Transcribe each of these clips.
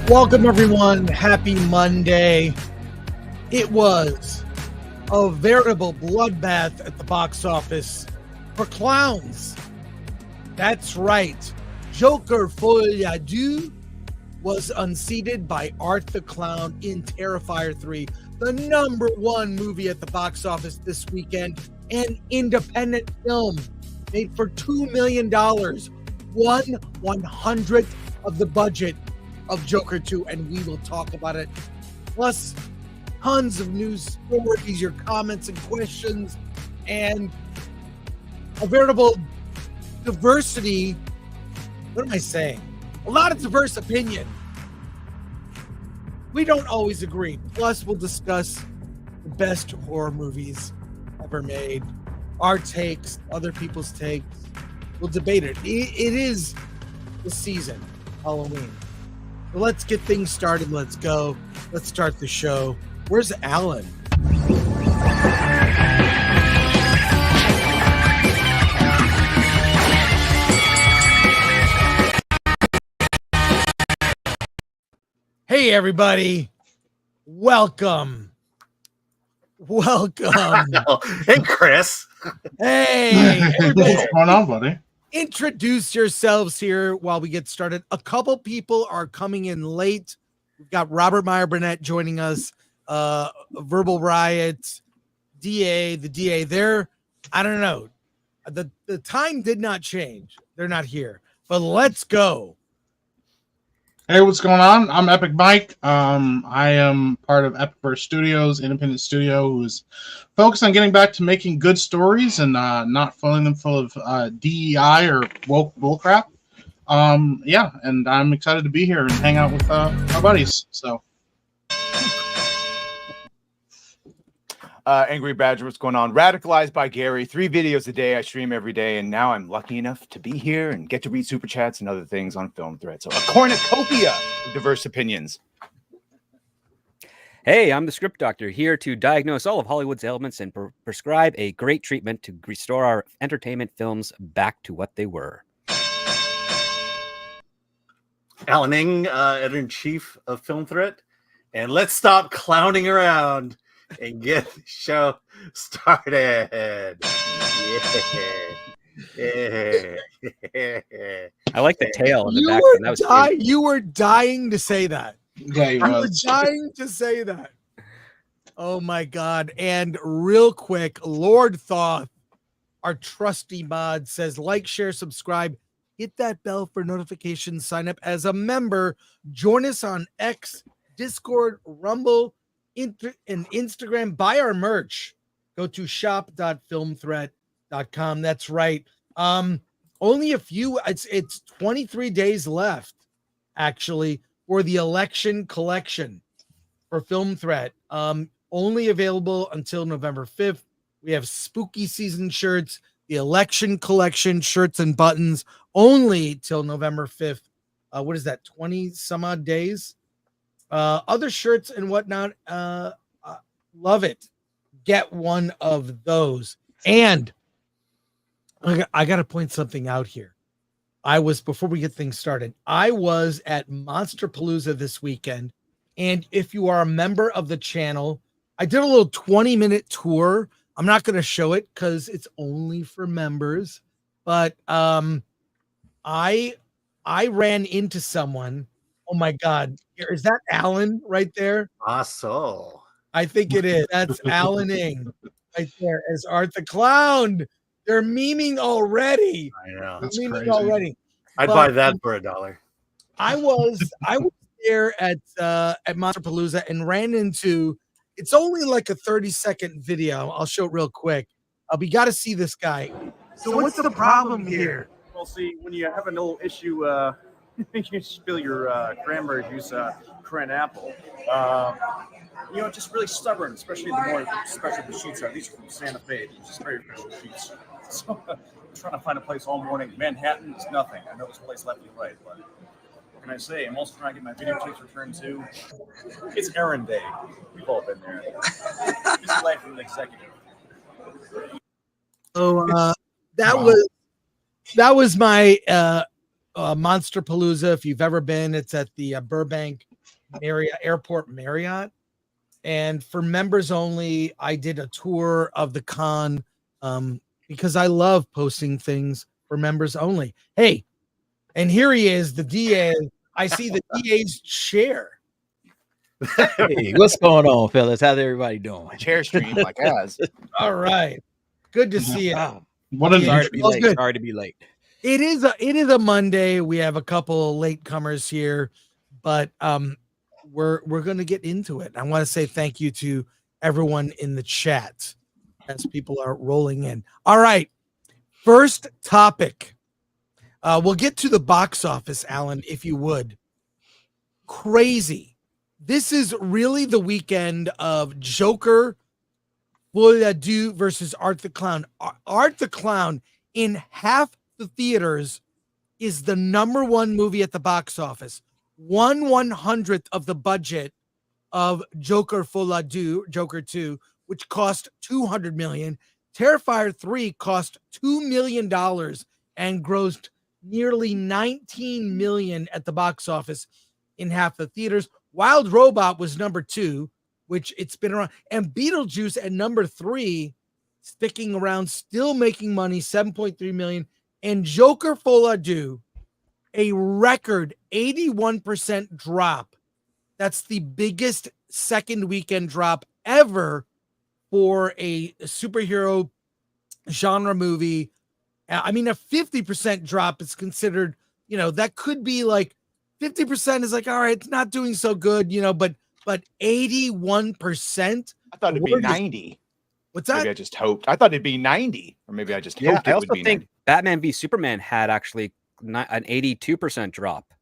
Welcome, everyone. Happy Monday. It was a veritable bloodbath at the box office for clowns. That's right. Joker Folie à Deux was unseated by Art the Clown in Terrifier 3, the #1 movie at the box office this weekend, an independent film made for $2 million, 1/100th of the budget of Joker 2, and we will talk about it. Plus, tons of news stories, your comments and questions, and a veritable diversity. What am I saying? A lot of diverse opinion. We don't always agree. Plus, we'll discuss the best horror movies ever made, our takes, other people's takes. We'll debate it. It is the season, Halloween. So let's get things started. Let's go. Let's start the show. Where's Alan? Hey, everybody. Welcome. Hey, Chris. Hey, everybody. What's going on, buddy? Introduce yourselves here while we get started. A couple people are coming in late. We've got Robert Meyer Burnett joining us, Verbal Riot, the DA. They're, I don't know. The time did not change. They're not here. But let's go. Hey, what's going on? I'm Epic Mike. I am part of Epicverse Studios, independent studio who's focused on getting back to making good stories and not filling them full of DEI or woke bullcrap. Yeah, and I'm excited to be here and hang out with our buddies. So, Angry Badger, what's going on? Radicalized by Gary. 3 videos a day. I stream every day, and now I'm lucky enough to be here and get to read super chats and other things on Film Thread. So a cornucopia of diverse opinions. Hey, I'm the script doctor here to diagnose all of Hollywood's ailments and prescribe a great treatment to restore our entertainment films back to what they were. Alan Ng, editor-in-chief of Film Threat, and let's stop clowning around and get the show started. Yeah. I like the tail in the background. That was cute. You were dying to say that. yeah, You were dying to say that. Oh my God. And real quick, Lord Thoth, our trusty mod, says like, share, subscribe, hit that bell for notifications, sign up as a member, join us on X, Discord, Rumble, and Instagram. Buy our merch. Go to shop.filmthreat.com. That's right. Only a few, it's 23 days left, actually, for the election collection for Film Threat. Only available until November 5th. We have spooky season shirts, the election collection shirts and buttons, only till November 5th. What is that, 20 some odd days? Other shirts and whatnot. Love it. Get one of those. And I got to point something out here. Before we get things started, I was at Monsterpalooza this weekend. And if you are a member of the channel, I did a little 20-minute tour. I'm not going to show it because it's only for members. But I ran into someone. Oh my God. Is that Alan right there? So I think it is. That's Alan Ng right there as Art the Clown. They're memeing already. I know. That's memeing crazy. already. I'd buy that for $1. I was there at Monsterpalooza and ran into, it's only like a 30-second video. I'll show it real quick. We got to see this guy. So what's the problem here? Well, see, when you have a little issue, you spill your cranberry juice, cran apple. Just really stubborn, especially the more special the sheets are. These are from Santa Fe, just very special sheets. So I'm trying to find a place all morning. Manhattan is nothing. I know this place left me right, but what can I say? I'm also trying to get my videotapes returned too. It's errand day. We've all been there. It's life of an executive. So that was my Monsterpalooza. If you've ever been, it's at the Burbank Marriott. And for members only, I did a tour of the con because I love posting things for members only. Hey, and here he is, the DA. I see the DA's chair. Hey, what's going on, fellas? How's everybody doing? Chair stream like as. All right. Good to see you. Oh, What an sorry to be Feels late. good. Sorry to be late. It is a Monday. We have a couple latecomers here, but we're going to get into it. I want to say thank you to everyone in the chat as people are rolling in. All right. First topic. We'll get to the box office, Alan, if you would. Crazy. This is really the weekend of Joker, Voyadu versus Art the Clown. Art the Clown in half the theaters is the #1 movie at the box office. 1/100th of the budget of Joker Joker 2, which cost $200 million. Terrifier 3 cost $2 million and grossed nearly $19 million at the box office in half the theaters. Wild Robot was #2, which it's been around, and Beetlejuice at #3, sticking around, still making money, $7.3 million. And Joker Full Ado, a record 81% drop. That's the biggest second weekend drop ever for a superhero genre movie. I mean, a 50% drop is considered, that could be like 50% is like, all right, it's not doing so good, but 81%. I thought it'd be 90. What's that? Maybe I just hoped. I thought it'd be 90, or maybe I just Yeah, hoped I it also would be think 90. Batman v Superman had actually an 82% drop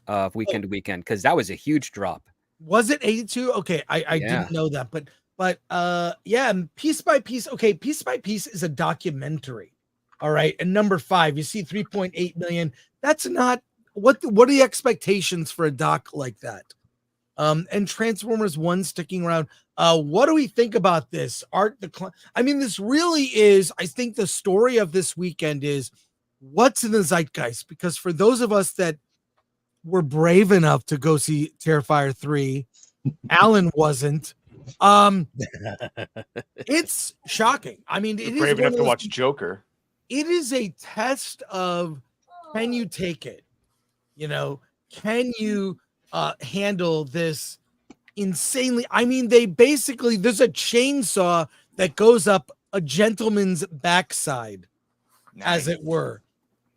of weekend to weekend, because that was a huge drop. Was it 82? Okay, I didn't know that, but yeah, Piece by Piece. Okay, Piece by Piece is a documentary. All right, and #5, you see 3.8 million. That's not what are the expectations for a doc like that? And Transformers 1 sticking around. What do we think about this? Art the Clown. I mean, this really is, I think the story of this weekend is what's in the zeitgeist, because for those of us that were brave enough to go see Terrifier 3, Alan wasn't. It's shocking. I mean, it is Brave enough to those, watch Joker. it is a test of, can you take it? Can you handle this insanely? I mean, they basically, there's a chainsaw that goes up a gentleman's backside, as it were.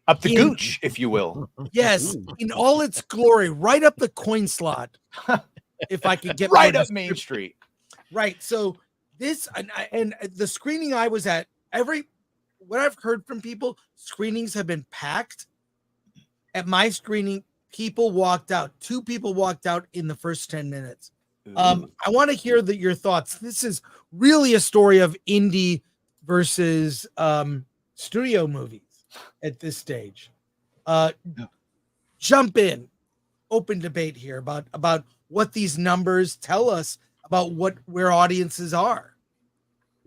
Up the gooch, if you will. Yes, in all its glory, right up the coin slot. If I could get Right more up Main Street. Right. So this, and the screening I was at, what I've heard from people, screenings have been packed. At my screening, people walked out. 2 people walked out in the first 10 minutes. I want to hear your thoughts. This is really a story of indie versus studio movies at this stage. Jump in. Open debate here about what these numbers tell us about where audiences are.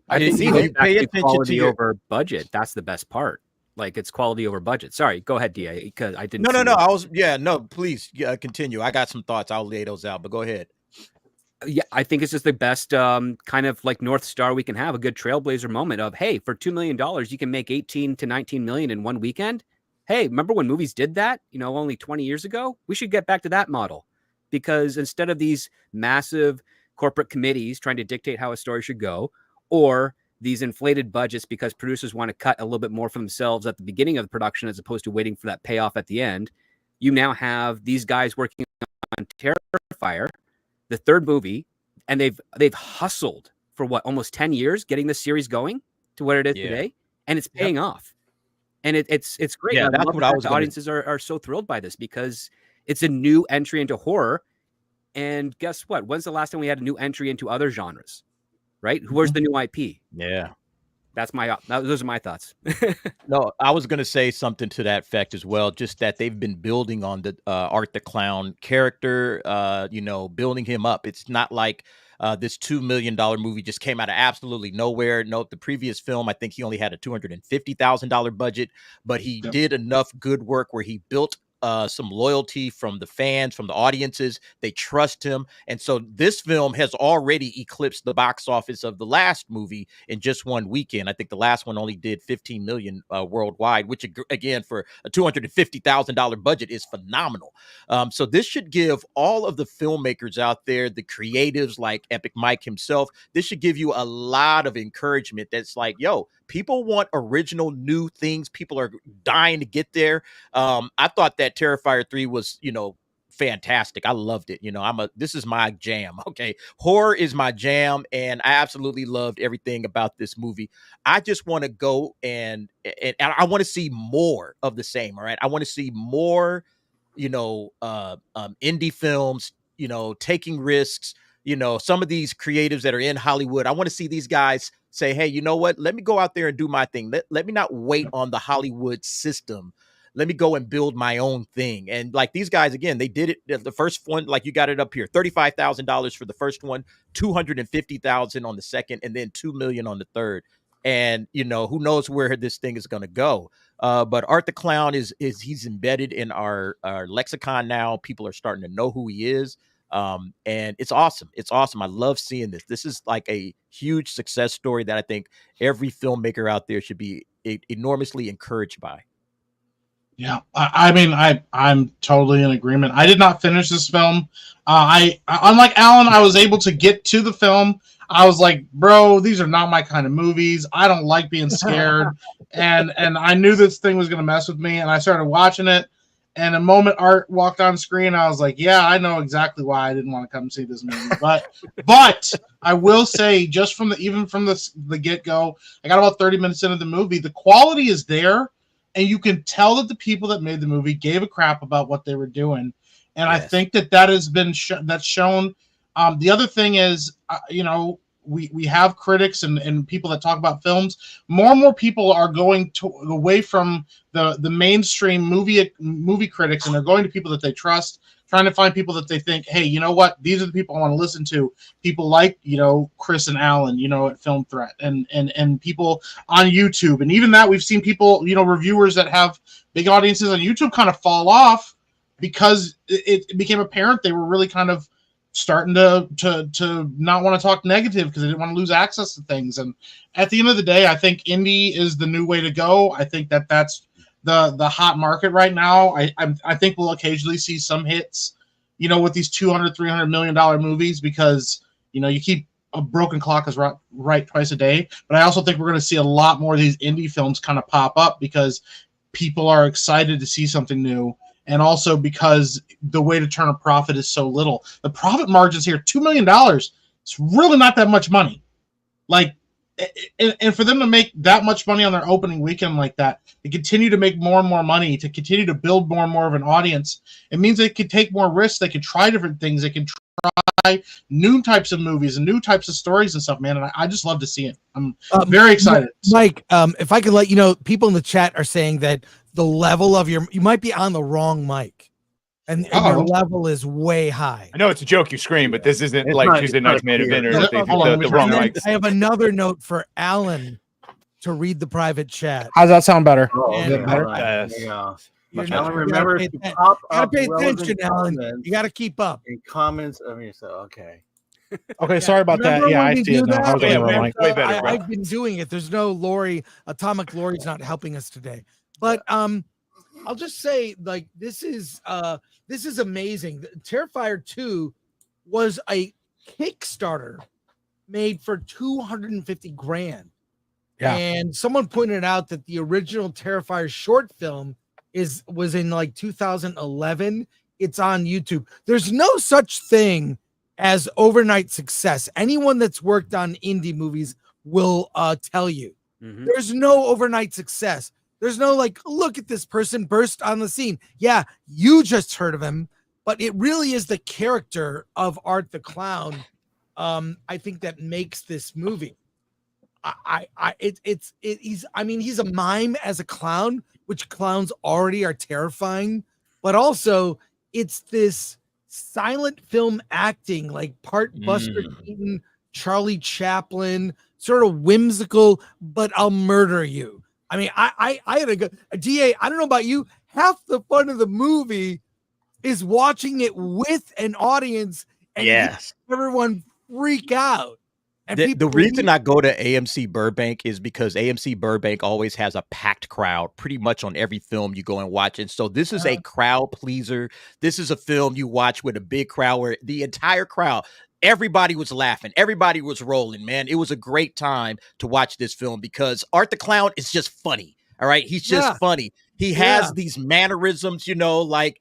I can see You that. pay attention to Quality your over budget. That's the best part. Like, it's quality over budget. Sorry, go ahead, DA, because I didn't. No. Please continue. I got some thoughts. I'll lay those out, but go ahead. Yeah, I think it's just the best kind of like North Star we can have, a good trailblazer moment of, hey, for $2 million, you can make 18 to 19 million in one weekend. Hey, remember when movies did that, only 20 years ago? We should get back to that model, because instead of these massive corporate committees trying to dictate how a story should go, or these inflated budgets because producers want to cut a little bit more for themselves at the beginning of the production as opposed to waiting for that payoff at the end, you now have these guys working on Terrifier, the third movie, and they've hustled for almost 10 years getting this series going to what it is today, and it's paying off. And it's great. Yeah, that's what I was. Audiences are so thrilled by this because it's a new entry into horror. And guess what? When's the last time we had a new entry into other genres? Right? Where's the new IP? Yeah. Those are my thoughts. No, I was going to say something to that effect as well. Just that they've been building on the Art the Clown character, building him up. It's not like this $2 million movie just came out of absolutely nowhere. No, the previous film, I think he only had a $250,000 budget, but he did enough good work where he built some loyalty from the fans, from the audiences. They trust him. And so this film has already eclipsed the box office of the last movie in just one weekend. I think the last one only did 15 million worldwide, which again, for a $250,000 budget is phenomenal. So this should give all of the filmmakers out there, the creatives like Epic Mike himself, this should give you a lot of encouragement. That's like, yo, people want original new things. People are dying to get there. I thought that Terrifier 3 was, fantastic. I loved it. This is my jam. Okay. Horror is my jam. And I absolutely loved everything about this movie. I just want to go and I want to see more of the same. All right. I want to see more, indie films, taking risks, some of these creatives that are in Hollywood. I want to see these guys say, hey, you know what? Let me go out there and do my thing. Let me not wait on the Hollywood system. Let me go and build my own thing. And like these guys, again, they did it. The first one, like you got it up here, $35,000 for the first one, $250,000 on the second, and then $2 million on the third. And, who knows where this thing is going to go. But Art the Clown he's embedded in our lexicon now. People are starting to know who he is. And it's awesome. It's awesome. I love seeing this. This is like a huge success story that I think every filmmaker out there should be enormously encouraged by. Yeah, I'm totally in agreement. I did not finish this film. I unlike Alan, I was able to get to the film. I was like, bro, these are not my kind of movies. I don't like being scared, and I knew this thing was gonna mess with me. And I started watching it, and the moment Art walked on screen, I was like, yeah, I know exactly why I didn't want to come see this movie. But I will say, just from the get go, I got about 30 minutes into the movie. The quality is there. And you can tell that the people that made the movie gave a crap about what they were doing. And yes. I think that has been that's shown. The other thing is, we have critics and people that talk about films. More and more people are going away from the mainstream movie critics, and they're going to people that they trust, trying to find people that they think, hey, you know what? These are the people I want to listen to. People like, Chris and Alan, at Film Threat, and people on YouTube. And even that, we've seen people, reviewers that have big audiences on YouTube kind of fall off because it became apparent they were really kind of starting to not want to talk negative because they didn't want to lose access to things. And at the end of the day, I think indie is the new way to go. I think that's the hot market right now. I think we'll occasionally see some hits, with these $200-300 million movies because, you keep a broken clock is right twice a day. But I also think we're going to see a lot more of these indie films kind of pop up because people are excited to see something new. And also because the way to turn a profit is so little. The profit margins here, $2 million. It's really not that much money. Like, and for them to make that much money on their opening weekend like that, to continue to make more and more money, to continue to build more and more of an audience, it means they can take more risks. They can try different things. They can try new types of movies and new types of stories and stuff, man. And I just love to see it. I'm very excited. Mike, if I could let you know, people in the chat are saying that the level of you might be on the wrong mic. And your level is way high. I know it's a joke you scream, but this isn't like Tuesday Night's Main Event or anything. The wrong mic. I have another note for Alan to read the private chat. How's that sound better? Better? Alan, remember to pop up. Pay attention, Alan. You got to keep up. In comments, okay. Okay, sorry about that. Yeah, I see it now. Way better, bro. I've been doing it. There's no Lori. Atomic Lori's not helping us today. But I'll just say, like, this is amazing. Terrifier 2 was a Kickstarter made for $250,000. Yeah. And someone pointed out that the original Terrifier short film was in like 2011. It's on YouTube. There's no such thing as overnight success. Anyone that's worked on indie movies will tell you. Mm-hmm. There's no overnight success. There's no like, look at this person burst on the scene. Yeah, you just heard of him, but it really is the character of Art the Clown. I think that makes this movie. He's a mime as a clown, which clowns already are terrifying, but also it's this silent film acting, like part Buster Keaton, Charlie Chaplin, sort of whimsical, but I'll murder you. I mean, I had a good DA. I don't know about you. half the fun of the movie is watching it with an audience and Yes. everyone freak out. And The reason I go to AMC Burbank is because AMC Burbank always has a packed crowd pretty much on every film you go and watch. And so this is a crowd pleaser. This is a film you watch with a big crowd where the entire crowd, everybody was laughing. Everybody was rolling, man. It was a great time to watch this film because Art the Clown is just funny. All right. He's just funny. He has these mannerisms, you know, like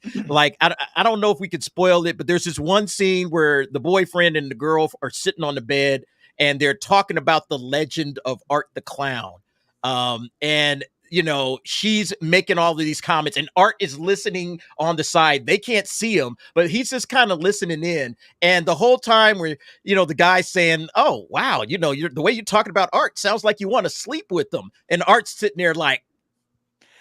I don't know if we could spoil it, but there's this one scene where the boyfriend and the girl are sitting on the bed and they're talking about the legend of Art the Clown. And, you know, she's making all of these comments and Art is listening on the side. They can't see him, but he's just kind of listening in. And the whole time where, you know, the guy's saying, oh, wow, you know, the way you're talking about Art sounds like you want to sleep with them. And Art's sitting there like,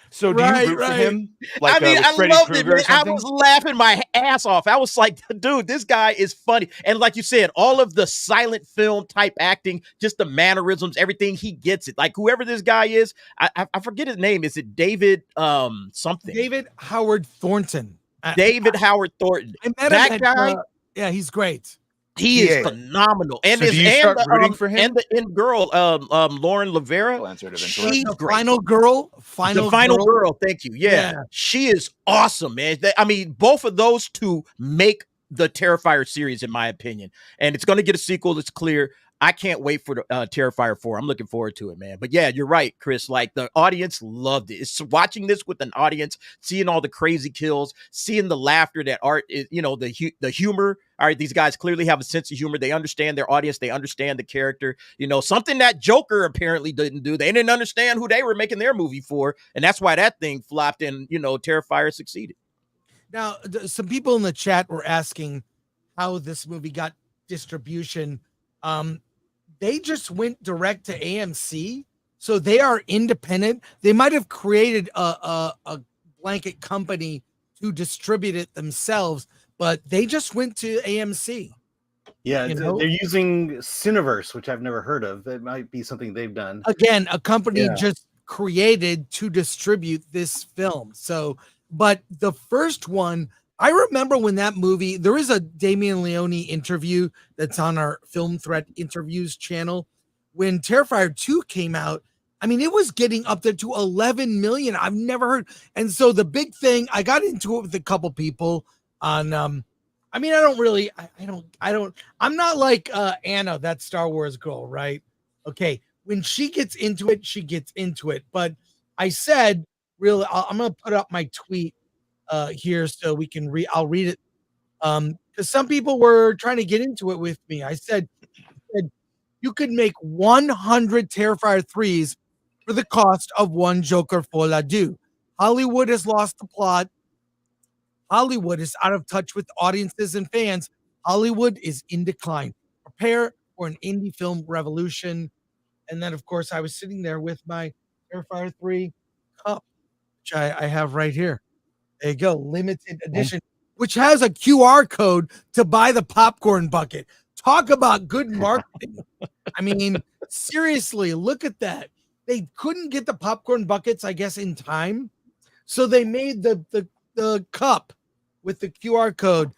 so do you root for him? Like, I mean, with I Freddy loved it, Krueger or man. I something? was laughing my ass off. I was like, dude, this guy is funny. And like you said, all of the silent film type acting, just the mannerisms, everything, he gets it. Like whoever this guy is, I forget his name. Is it David something? David Howard Thornton. David Howard Thornton. I met that him guy. Yeah, he's great. He is phenomenal. And So do you start rooting for him? And the end girl, Lauren Lavera, I'll answer it eventually. she's The great. final girl. The final girl. Thank you. Yeah. She is awesome, man. I mean, both of those two make the Terrifier series, in my opinion. And it's going to get a sequel. It's clear. I can't wait for the Terrifier 4. I'm looking forward to it, man. But yeah, you're right, Chris. Like the audience loved it. It's watching this with an audience, seeing all the crazy kills, seeing the laughter that Art is, you know, the humor. All right, these guys clearly have a sense of humor. They understand their audience. They understand the character. You know, something that Joker apparently didn't do. They didn't understand who they were making their movie for. And that's why that thing flopped and, you know, Terrifier succeeded. Now, some people in the chat were asking how this movie got distribution. They just went direct to AMC, so they are independent. They might have created a blanket company to distribute it themselves, but they just went to AMC. Yeah, You know? they're using Cineverse, which I've never heard of. That might be something they've done. Again, a company just created to distribute this film. So, but the first one, I remember when that movie, there is a Damien Leone interview that's on our Film Threat Interviews channel. When Terrifier 2 came out, I mean, it was getting up there to 11 million. I've never heard. And so the big thing, I got into it with a couple people on, I mean, I'm not like Anna, that Star Wars girl, right? Okay. When she gets into it, she gets into it. But I said, really, I'm going to put up my tweet here so we can I'll read it. Because some people were trying to get into it with me. I said you could make 100 Terrifier 3s for the cost of one Joker for la deux. Hollywood has lost the plot. Hollywood is out of touch with audiences and fans. Hollywood is in decline. Prepare for an indie film revolution. And then, of course, I was sitting there with my Terrifier 3 cup, which I have right here. There you go, limited edition, which has a QR code to buy the popcorn bucket. Talk about good marketing. I mean, seriously, look at that. They couldn't get the popcorn buckets, I guess, in time. So they made the cup with the QR code.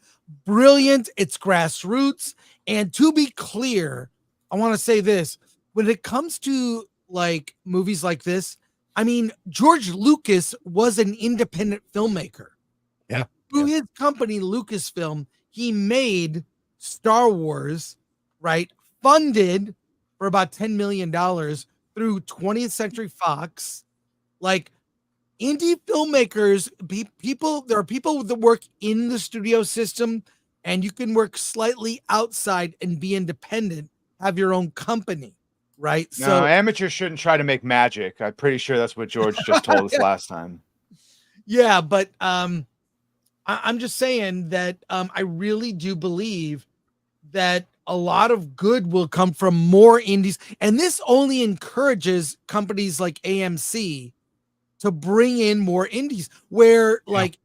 Brilliant. It's grassroots. And to be clear, I want to say this. When it comes to like movies like this, I mean, George Lucas was an independent filmmaker. Yeah. Through his company, Lucasfilm, he made Star Wars, right? Funded for about $10 million through 20th Century Fox. Like indie filmmakers, there are people that work in the studio system, and you can work slightly outside and be independent, have your own company. Right. No, So amateurs shouldn't try to make magic. I'm pretty sure that's what George just told us last time. yeah, but I'm just saying that I really do believe that a lot of good will come from more indies, and this only encourages companies like AMC to bring in more indies. Where like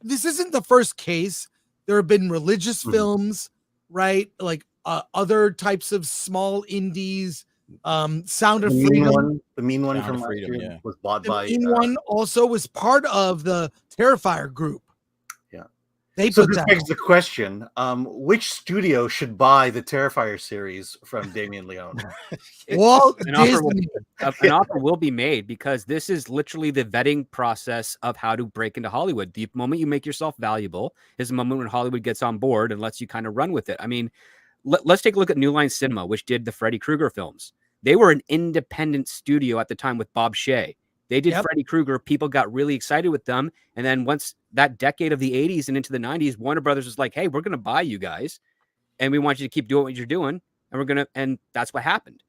this isn't the first case. There have been religious films, right? Like other types of small indies. Sound of The mean Freedom. one, the mean one Sound from of last Freedom, year yeah. was bought The by. mean one also was part of the Terrifier group. Yeah. They So put this that. begs the question: which studio should buy the Terrifier series from Damien Leone? Walt An offer will- Disney. An offer will be made because this is literally the vetting process of how to break into Hollywood. The moment you make yourself valuable is the moment when Hollywood gets on board and lets you kind of run with it. I mean, let's take a look at New Line Cinema, which did the Freddy Krueger films. They were an independent studio at the time with Bob Shea. They did Freddy Krueger. People got really excited with them. And then once that decade of the 80s and into the 90s, Warner Brothers was like, hey, we're going to buy you guys. And we want you to keep doing what you're doing. And that's what happened.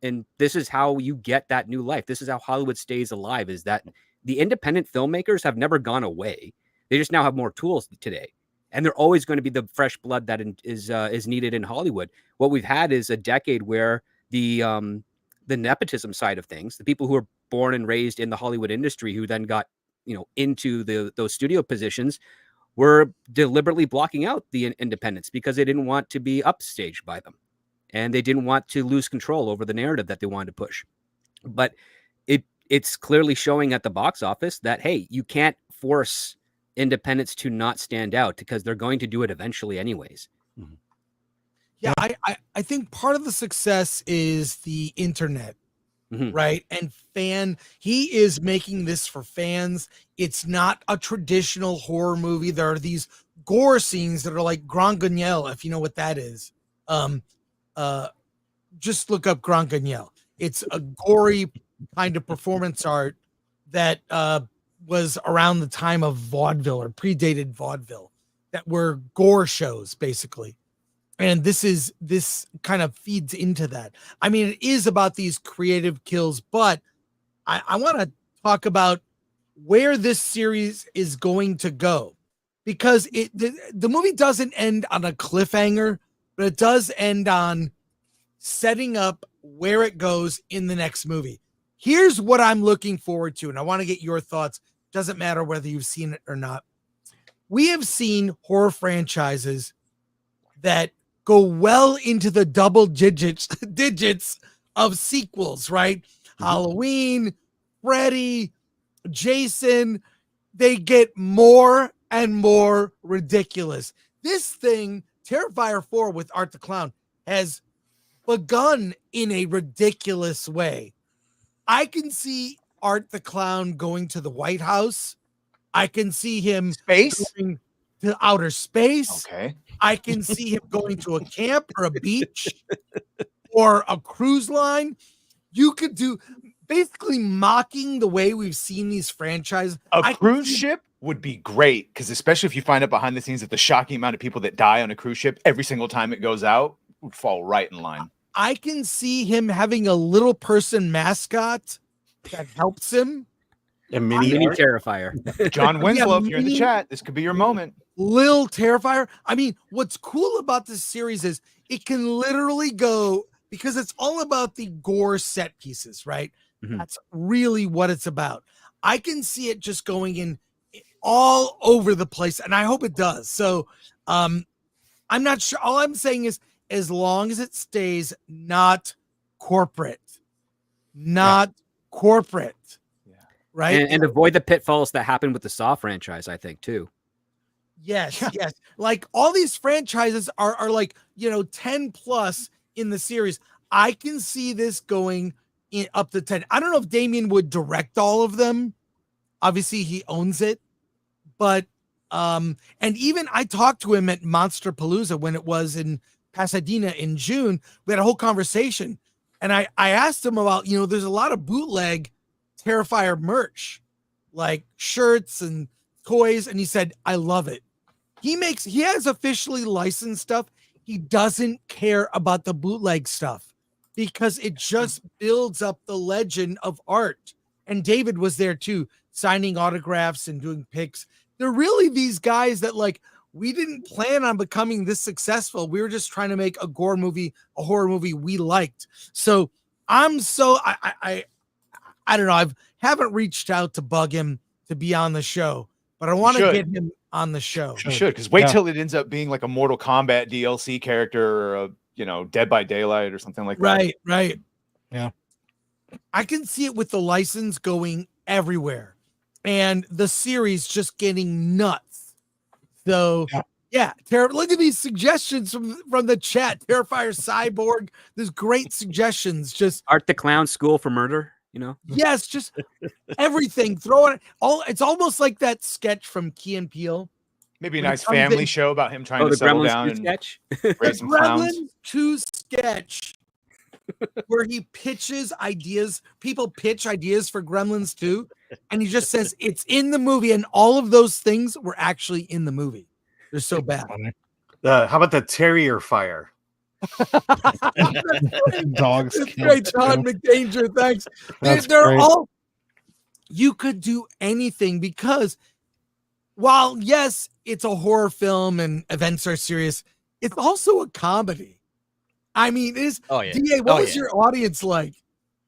And this is how you get that new life. This is how Hollywood stays alive, is that the independent filmmakers have never gone away. They just now have more tools today. And they're always going to be the fresh blood that is needed in Hollywood. What we've had is a decade where the nepotism side of things, the people who are born and raised in the Hollywood industry who then got, into those studio positions, were deliberately blocking out the independents because they didn't want to be upstaged by them. And they didn't want to lose control over the narrative that they wanted to push. But it's clearly showing at the box office that, hey, you can't force independents to not stand out because they're going to do it eventually anyways. Yeah, I think part of the success is the internet, right? And he is making this for fans. It's not a traditional horror movie. There are these gore scenes that are like Grand Guignol, if you know what that is. Just look up Grand Guignol. It's a gory kind of performance art that was around the time of vaudeville or predated vaudeville, that were gore shows basically. And this kind of feeds into that. I mean, it is about these creative kills, but I want to talk about where this series is going to go, because the movie doesn't end on a cliffhanger, but it does end on setting up where it goes in the next movie. Here's what I'm looking forward to, and I want to get your thoughts. Doesn't matter whether you've seen it or not. We have seen horror franchises that go well into the double digits of sequels, right? Halloween, Freddy, Jason, they get more and more ridiculous. This thing, Terrifier 4 with Art the Clown, has begun in a ridiculous way. I can see Art the Clown going to the White House. I can see him going to outer space. Okay. I can see him going to a camp or a beach or a cruise line. You could do basically mocking the way we've seen these franchises. A cruise ship would be great, because especially if you find out behind the scenes that the shocking amount of people that die on a cruise ship every single time it goes out would fall right in line. I can see him having a little person mascot that helps him. A mini Terrifier. John Winslow, if you're in the chat, this could be your moment. Lil Terrifier. I mean, what's cool about this series is it can literally go, because it's all about the gore set pieces, right? That's really what it's about. I can see it just going in all over the place, and I hope it does. So I'm not sure. All I'm saying is, as long as it stays not corporate, right? And avoid the pitfalls that happened with the Saw franchise, I think, too. Yes. Like all these franchises are like, 10 plus in the series. I can see this going in up to 10. I don't know if Damien would direct all of them. Obviously, he owns it. But and even I talked to him at Monster Palooza when it was in Pasadena in June. We had a whole conversation. And I asked him about, there's a lot of bootleg Terrifier merch, like shirts and toys. And he said, I love it. He has officially licensed stuff. He doesn't care about the bootleg stuff because it just builds up the legend of Art. And David was there too, signing autographs and doing pics. They're really these guys that, like, we didn't plan on becoming this successful. We were just trying to make a gore movie, a horror movie we liked. So I don't know. I haven't reached out to bug him to be on the show, but I want to get him on the show. You should, because wait till it ends up being like a Mortal Kombat DLC character or a, Dead by Daylight or something like that. Right. I can see it with the license going everywhere and the series just getting nuts. So look at these suggestions from the chat. Terrifier Cyborg. There's great suggestions. Just Art the Clown School for Murder, you know? yes, just everything. Throw it all. It's almost like that sketch from Key and Peele. Maybe a nice family show about him trying to the settle Gremlins down 2 and sketch. raise some clowns. Gremlins 2 sketch where he pitches ideas. People pitch ideas for Gremlins 2, and he just says it's in the movie, and all of those things were actually in the movie. They're so bad. How about the Terrifier? Dogs. It's great, John McDanger. Thanks. That's They're great. all. You could do anything because, while yes, it's a horror film and events are serious, it's also a comedy. I mean, it is. Oh yeah. DA, what was your audience like?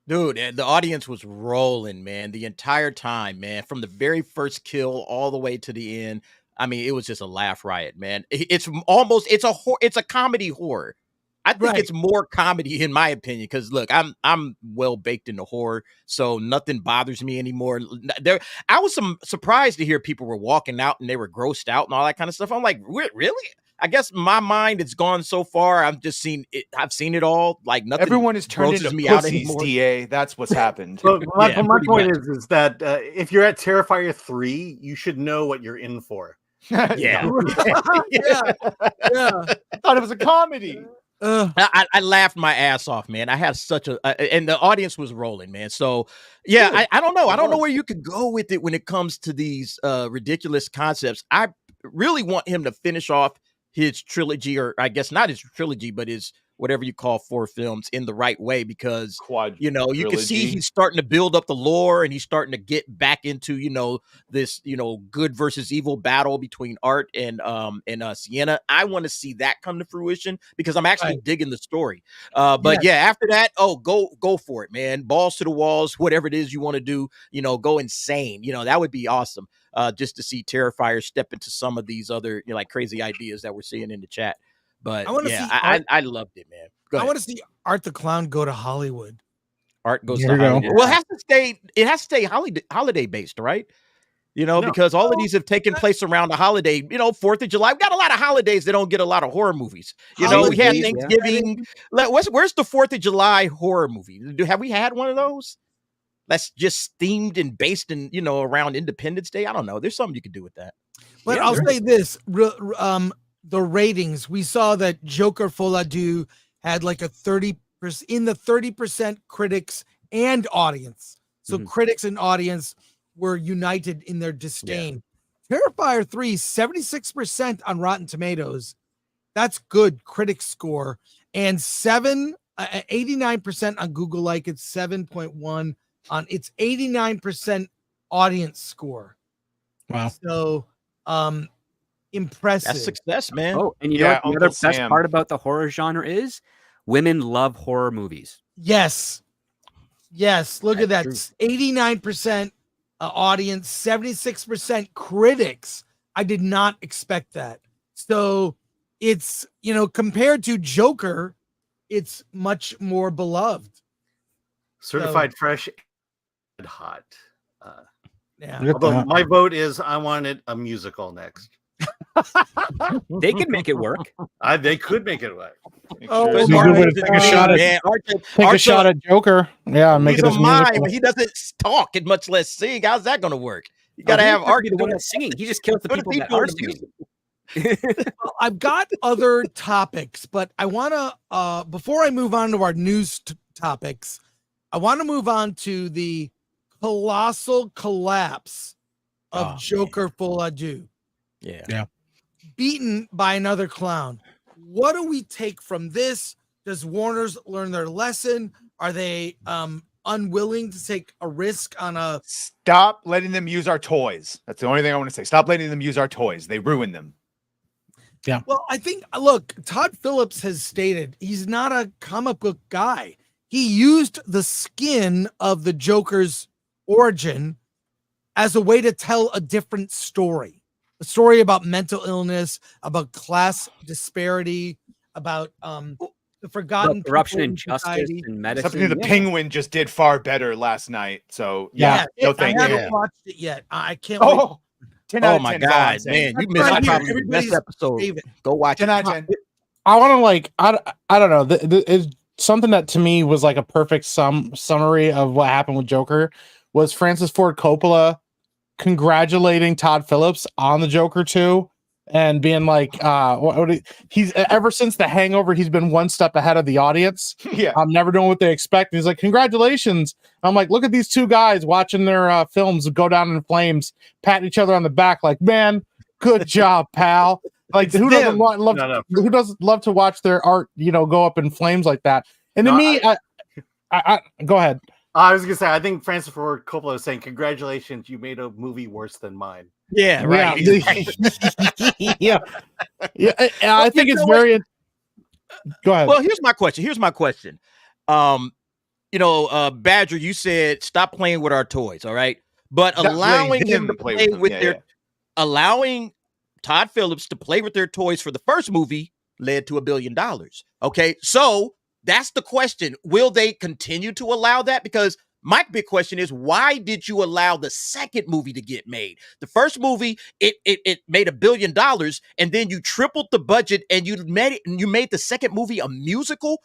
Dude, and the audience was rolling, man, the entire time, man, from the very first kill all the way to the end. I mean, it was just a laugh riot, man. It's a comedy horror. I think it's more comedy in my opinion, because look, I'm well baked into horror, so nothing bothers me anymore. I was surprised to hear people were walking out and they were grossed out and all that kind of stuff. I'm like, really? I guess my mind it's gone so far. I've seen it all. Like nothing. Everyone is turned grosses into me out pussies, anymore. DA. That's what's happened. But my pretty point much. is that if you're at Terrifier 3, you should know what you're in for. Yeah. yeah. I thought it was a comedy. I laughed my ass off, man. I had such and the audience was rolling, man. So yeah, I don't know. I don't know where you could go with it when it comes to these ridiculous concepts. I really want him to finish off his trilogy, or I guess not his trilogy, but his whatever you call 4 films in the right way, because you can see he's starting to build up the lore and he's starting to get back into this good versus evil battle between Art and Sienna. I want to see that come to fruition because I'm actually digging the story. But after that, go for it, man. Balls to the walls, whatever it is you want to do, go insane. That would be awesome. Just to see Terrifier step into some of these other like crazy ideas that we're seeing in the chat. But I loved it, man. I want to see Art the Clown go to Hollywood. Art goes to Hollywood. Well, it has to stay holiday based, right? Because all of these have taken place around the holiday, 4th of July. We've got a lot of holidays that don't get a lot of horror movies. We had Thanksgiving. Yeah. Where's the 4th of July horror movie? Have we had one of those? That's just themed and based in, around Independence Day. I don't know. There's something you could do with that. But I'll say this, the ratings, we saw that Joker Full Ado had like a 30% in the 30% critics and audience. So critics and audience were united in their disdain. Terrifier 3, 76% on Rotten Tomatoes. That's good critic score. And 89% on Google Like. It's 7.1 on its 89% audience score. Wow. So impressive. That's success, man. Oh, and you know what the other best part about the horror genre is? Women love horror movies. Yes. Look at that. True. 89% audience, 76% critics. I did not expect that. So it's, compared to Joker, it's much more beloved. Certified fresh and hot. Yeah. Although my vote is I wanted a musical next. They could make it work. They could make it work. Take a shot at Joker. Yeah, make he's it a mime. He doesn't talk and much less sing. How's that going to work? You got to have Art be the one that's singing. He just kills the people that are singing. Well, I've got other topics, but I want to, before I move on to our news topics, I want to move on to the colossal collapse of Joker Full Ado. Yeah. Beaten by another clown. What do we take from this? Does Warner's learn their lesson? Are they unwilling to take a risk on a... Stop letting them use our toys. That's the only thing I want to say. Stop letting them use our toys. They ruin them. Yeah. Well, I think, look, Todd Phillips has stated he's not a comic book guy. He used the skin of the Joker's origin as a way to tell a different story. A story about mental illness, about class disparity, about the forgotten corruption people and in justice society. and medicine. Something the yeah. Penguin just did far better last night. So Yeah. no I thank haven't you. watched it yet. I can't wait. Oh, 10 out Oh of my 10 is all I'm God, saying. man, you That's missed what I hear. probably the best Everybody's episode. favorite. Go watch 10 it. out of 10. I want to like I don't know. It's something that to me was like a perfect summary of what happened with Joker was Francis Ford Coppola congratulating Todd Phillips on the Joker 2 and being like he's ever since The Hangover he's been one step ahead of the audience. Yeah. I'm never doing what they expect. And he's like, congratulations. I'm like, look at these two guys watching their films go down in flames, patting each other on the back like, man, good job, pal. Like It's who them. who doesn't love to watch their art, go up in flames like that? And to No, me, I go ahead. I was gonna say, I think Francis Ford Coppola was saying, "Congratulations, you made a movie worse than mine." Yeah, right. Yeah. I think it's very. Go ahead. Well, here's my question. Badger, you said stop playing with our toys, all right? But That's allowing really him to play with them. their allowing Todd Phillips to play with their toys for the first movie led to $1 billion. Okay, so that's the question. Will they continue to allow that? Because my big question is, why did you allow the second movie to get made? The first movie, it made $1 billion, and then you tripled the budget, and you made the second movie a musical.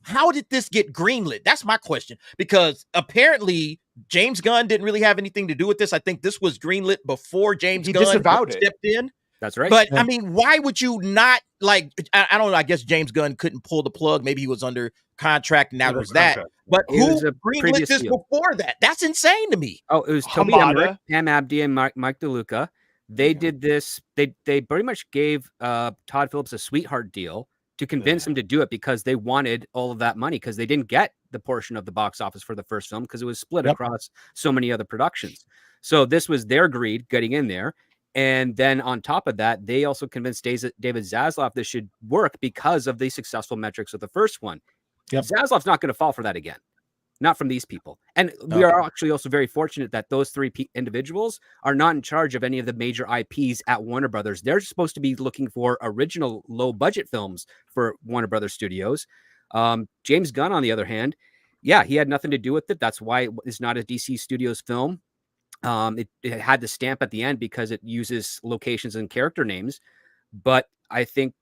How did this get greenlit? That's my question. Because apparently James Gunn didn't really have anything to do with this. I think this was greenlit before James Gunn disavowed it. stepped in. That's right. But I mean, why would you not like? I don't know. I guess James Gunn couldn't pull the plug. Maybe he was under contract, and that was that. But It who was a greenlit previous this deal. before that? That's insane to me. Oh, it was Toby Hamada. Emmerich, Pam Abdi, and Mike DeLuca. They did this. They pretty much gave Todd Phillips a sweetheart deal to convince him to do it because they wanted all of that money because they didn't get the portion of the box office for the first film because it was split across so many other productions. So this was their greed getting in there. And then on top of that, they also convinced David Zaslav this should work because of the successful metrics of the first one. Zaslav's not going to fall for that again. Not from these people. And we are actually also very fortunate that those three individuals are not in charge of any of the major IPs at Warner Brothers. They're supposed to be looking for original low budget films for Warner Brothers Studios. James Gunn, on the other hand, he had nothing to do with it. That's why it's not a DC Studios film. It had the stamp at the end because it uses locations and character names. But I think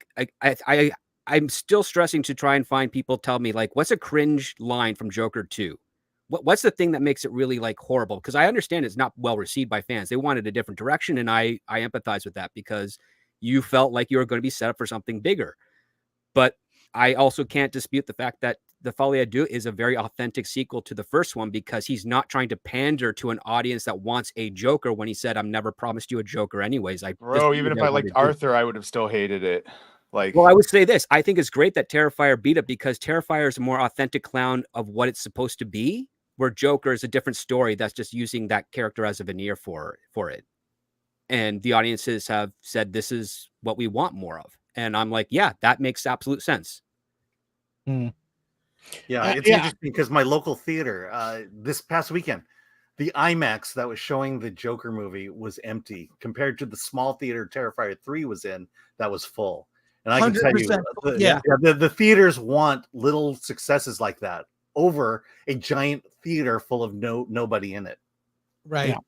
I'm still stressing to try and find people tell me, like, what's a cringe line from Joker 2? What's the thing that makes it really, like, horrible? Because I understand it's not well received by fans. They wanted a different direction, and I empathize with that because you felt like you were going to be set up for something bigger. But I also can't dispute the fact that The Folie à Deux is a very authentic sequel to the first one because he's not trying to pander to an audience that wants a Joker when he said, I'm never promised you a Joker anyways. Bro, even if I liked Arthur, I would have still hated it. Well, I would say this. I think it's great that Terrifier beat it because Terrifier is a more authentic clown of what it's supposed to be, where Joker is a different story that's just using that character as a veneer for it. And the audiences have said, this is what we want more of. And I'm like, yeah, that makes absolute sense. Yeah, it's interesting because my local theater this past weekend, the IMAX that was showing the Joker movie was empty compared to the small theater Terrifier 3 was in that was full. And I can tell you, the theaters want little successes like that over a giant theater full of nobody in it. Right. Yeah.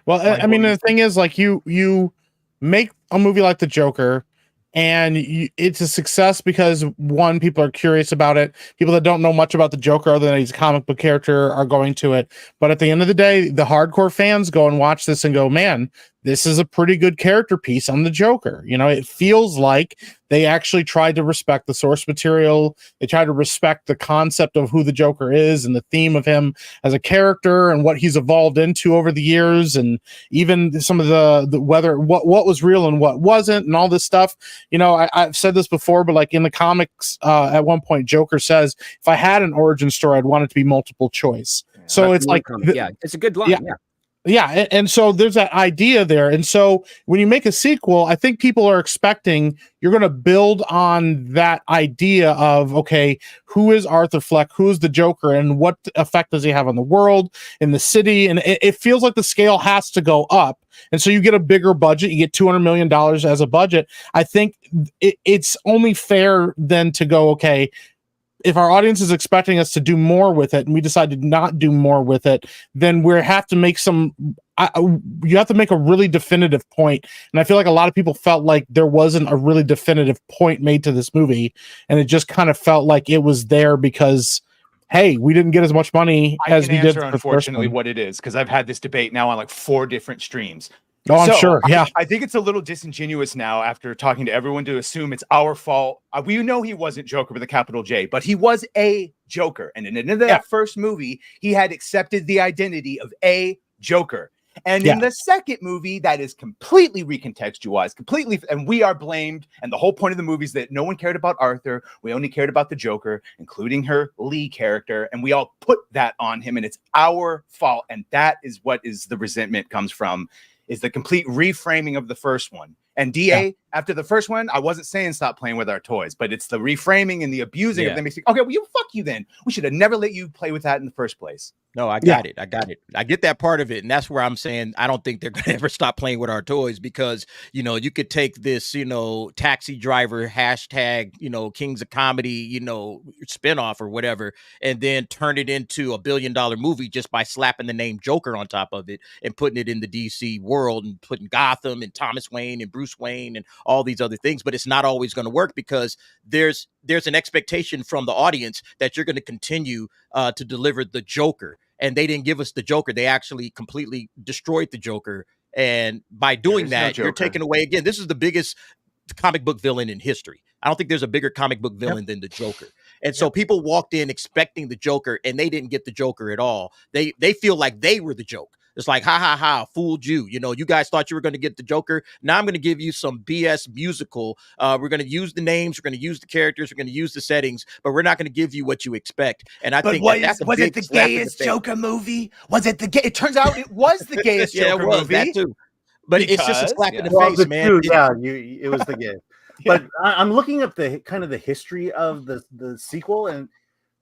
Well, I mean, the thing is, like, you make a movie like The Joker, and it's a success because, one, people are curious about it. People that don't know much about the Joker other than he's a comic book character are going to it. But at the end of the day, the hardcore fans go and watch this and go, man, this is a pretty good character piece on the Joker. It feels like they actually tried to respect the source material. They tried to respect the concept of who the Joker is and the theme of him as a character and what he's evolved into over the years. And even some of the whether what was real and what wasn't and all this stuff. I've said this before, but like in the comics, at one point, Joker says, if I had an origin story, I'd want it to be multiple choice. So it's like, it's a good line. Yeah. Yeah, and so there's that idea there. And so when you make a sequel, I think people are expecting you're going to build on that idea of, okay, who is Arthur Fleck? Who is the Joker? And what effect does he have on the world, in the city? And it feels like the scale has to go up. And so you get a bigger budget. You get $200 million as a budget. I think it's only fair then to go, okay, if our audience is expecting us to do more with it and we decide to not do more with it, then we have to make you have to make a really definitive point. And I feel like a lot of people felt like there wasn't a really definitive point made to this movie. And it just kind of felt like it was there because, hey, we didn't get as much money as we did. Unfortunately, what it is, because I've had this debate now on like 4 different streams. Oh, I'm sure. Yeah. I think it's a little disingenuous now after talking to everyone to assume it's our fault. We know he wasn't Joker with a capital J, but he was a Joker. And in the end of that first movie, he had accepted the identity of a Joker. And in the second movie, that is completely recontextualized, and we are blamed. And the whole point of the movie is that no one cared about Arthur. We only cared about the Joker, including her Lee character. And we all put that on him, and it's our fault. And that is what is the resentment comes from, is the complete reframing of the first one. And after the first one, I wasn't saying stop playing with our toys, but it's the reframing and the abusing of them. Okay, well, fuck you then. We should have never let you play with that in the first place. No, I got it. I get that part of it. And that's where I'm saying I don't think they're going to ever stop playing with our toys because, you could take this, taxi driver hashtag, Kings of Comedy, spinoff or whatever, and then turn it into a $1 billion movie just by slapping the name Joker on top of it and putting it in the DC world and putting Gotham and Thomas Wayne and Bruce Wayne and all these other things. But it's not always going to work because there's an expectation from the audience that you're going to continue to deliver the Joker. And they didn't give us the Joker. They actually completely destroyed the Joker. And by doing that, you're taking away, again, this is the biggest comic book villain in history. I don't think there's a bigger comic book villain than the Joker. And so people walked in expecting the Joker and they didn't get the Joker at all. They feel like they were the joke. It's like, ha, ha, ha, fooled you. You guys thought you were going to get the Joker. Now I'm going to give you some BS musical. We're going to use the names. We're going to use the characters. We're going to use the settings, but we're not going to give you what you expect. And I think that's was it the gayest Joker movie? Was it the gay? It turns out it was the gayest Joker movie. That too. But it's just a slap in the face, man. It was the gay. But I'm looking up the kind of the history of the sequel, and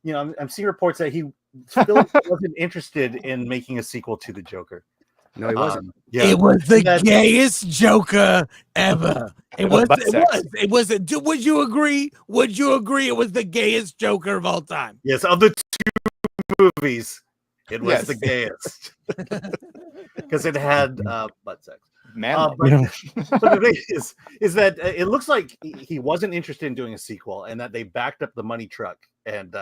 I'm seeing reports that he still wasn't interested in making a sequel to the Joker. No, he wasn't. It was the gayest Joker ever. It was. Would you agree? Would you agree? It was the gayest Joker of all time. Yes, of the 2 movies, it was the gayest because it had butt sex. But the thing is that it looks like he wasn't interested in doing a sequel, and that they backed up the money truck, and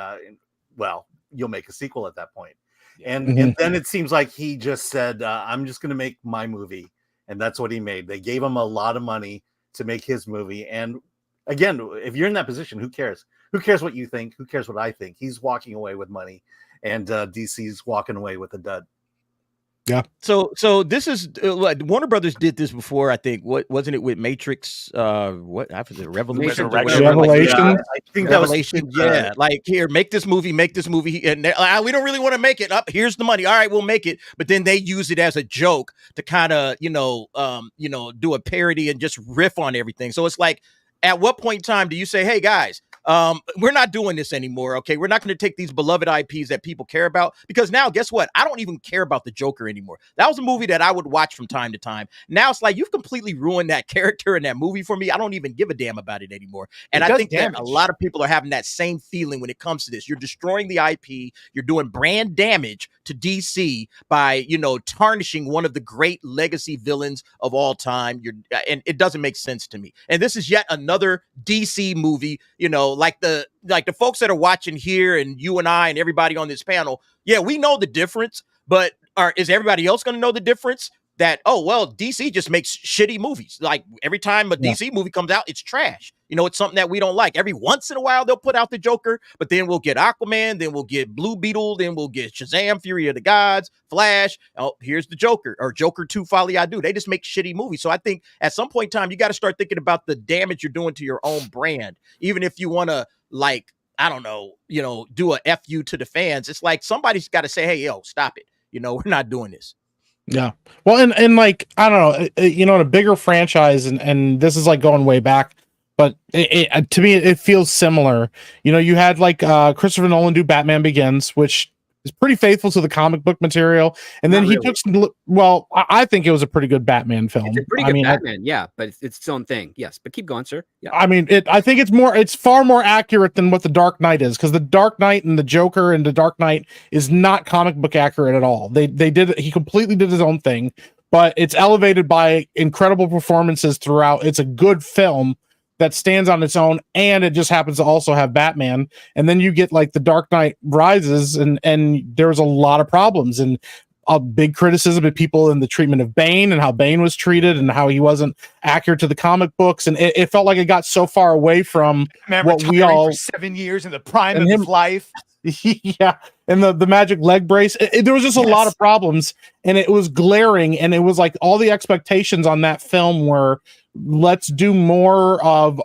you'll make a sequel at that point. And then it seems like he just said, I'm just going to make my movie. And that's what he made. They gave him a lot of money to make his movie. And again, if you're in that position, who cares? Who cares what you think? Who cares what I think? He's walking away with money, and DC's walking away with a dud. Yeah. So this is Warner Brothers did this before. I think wasn't it with Matrix? What after the Revolution? Revelation. I think Revelation. Yeah, like here, make this movie, and we don't really want to make it. Up here's the money. All right, we'll make it. But then they use it as a joke to kind of do a parody and just riff on everything. So it's like, at what point in time do you say, hey guys, we're not doing this anymore. Okay. We're not going to take these beloved IPs that people care about, because now guess what? I don't even care about the Joker anymore. That was a movie that I would watch from time to time. Now it's like, you've completely ruined that character in that movie for me. I don't even give a damn about it anymore. And I think that a lot of people are having that same feeling when it comes to this. You're destroying the IP. You're doing brand damage to DC by, tarnishing one of the great legacy villains of all time. And it doesn't make sense to me. And this is yet another DC movie, like the folks that are watching here, and you and I and everybody on this panel. Yeah, we know the difference, but is everybody else going to know the difference? That, DC just makes shitty movies. Like every time a DC movie comes out, it's trash. It's something that we don't like. Every once in a while, they'll put out the Joker, but then we'll get Aquaman, then we'll get Blue Beetle, then we'll get Shazam, Fury of the Gods, Flash. Oh, here's the Joker, or Joker 2, Folly I Do. They just make shitty movies. So I think at some point in time, you got to start thinking about the damage you're doing to your own brand. Even if you want to, do a FU to the fans, it's like somebody's got to say, hey, stop it. We're not doing this. Yeah. Well, and like, I don't know, in a bigger franchise, and this is like going way back, but to me, it feels similar. You had like Christopher Nolan do Batman Begins, which is pretty faithful to the comic book material. And then Not he really. took I think it was a pretty good Batman film. It's a pretty good Batman, yeah, but it's its own thing. Yes, but keep going, sir. Yeah. I mean, I think it's far more accurate than what the Dark Knight is, because the Dark Knight and the Joker and the Dark Knight is not comic book accurate at all. He completely did his own thing, but it's elevated by incredible performances throughout. It's a good film that stands on its own, and it just happens to also have Batman. And then you get like the Dark Knight Rises, and there's a lot of problems and a big criticism of people in the treatment of Bane and how Bane was treated and how he wasn't accurate to the comic books. And it felt like it got so far away from what we all for 7 years in the prime and of him- his life. yeah, and the magic leg brace. There was just a lot of problems, and it was glaring. And it was like all the expectations on that film were, let's do more of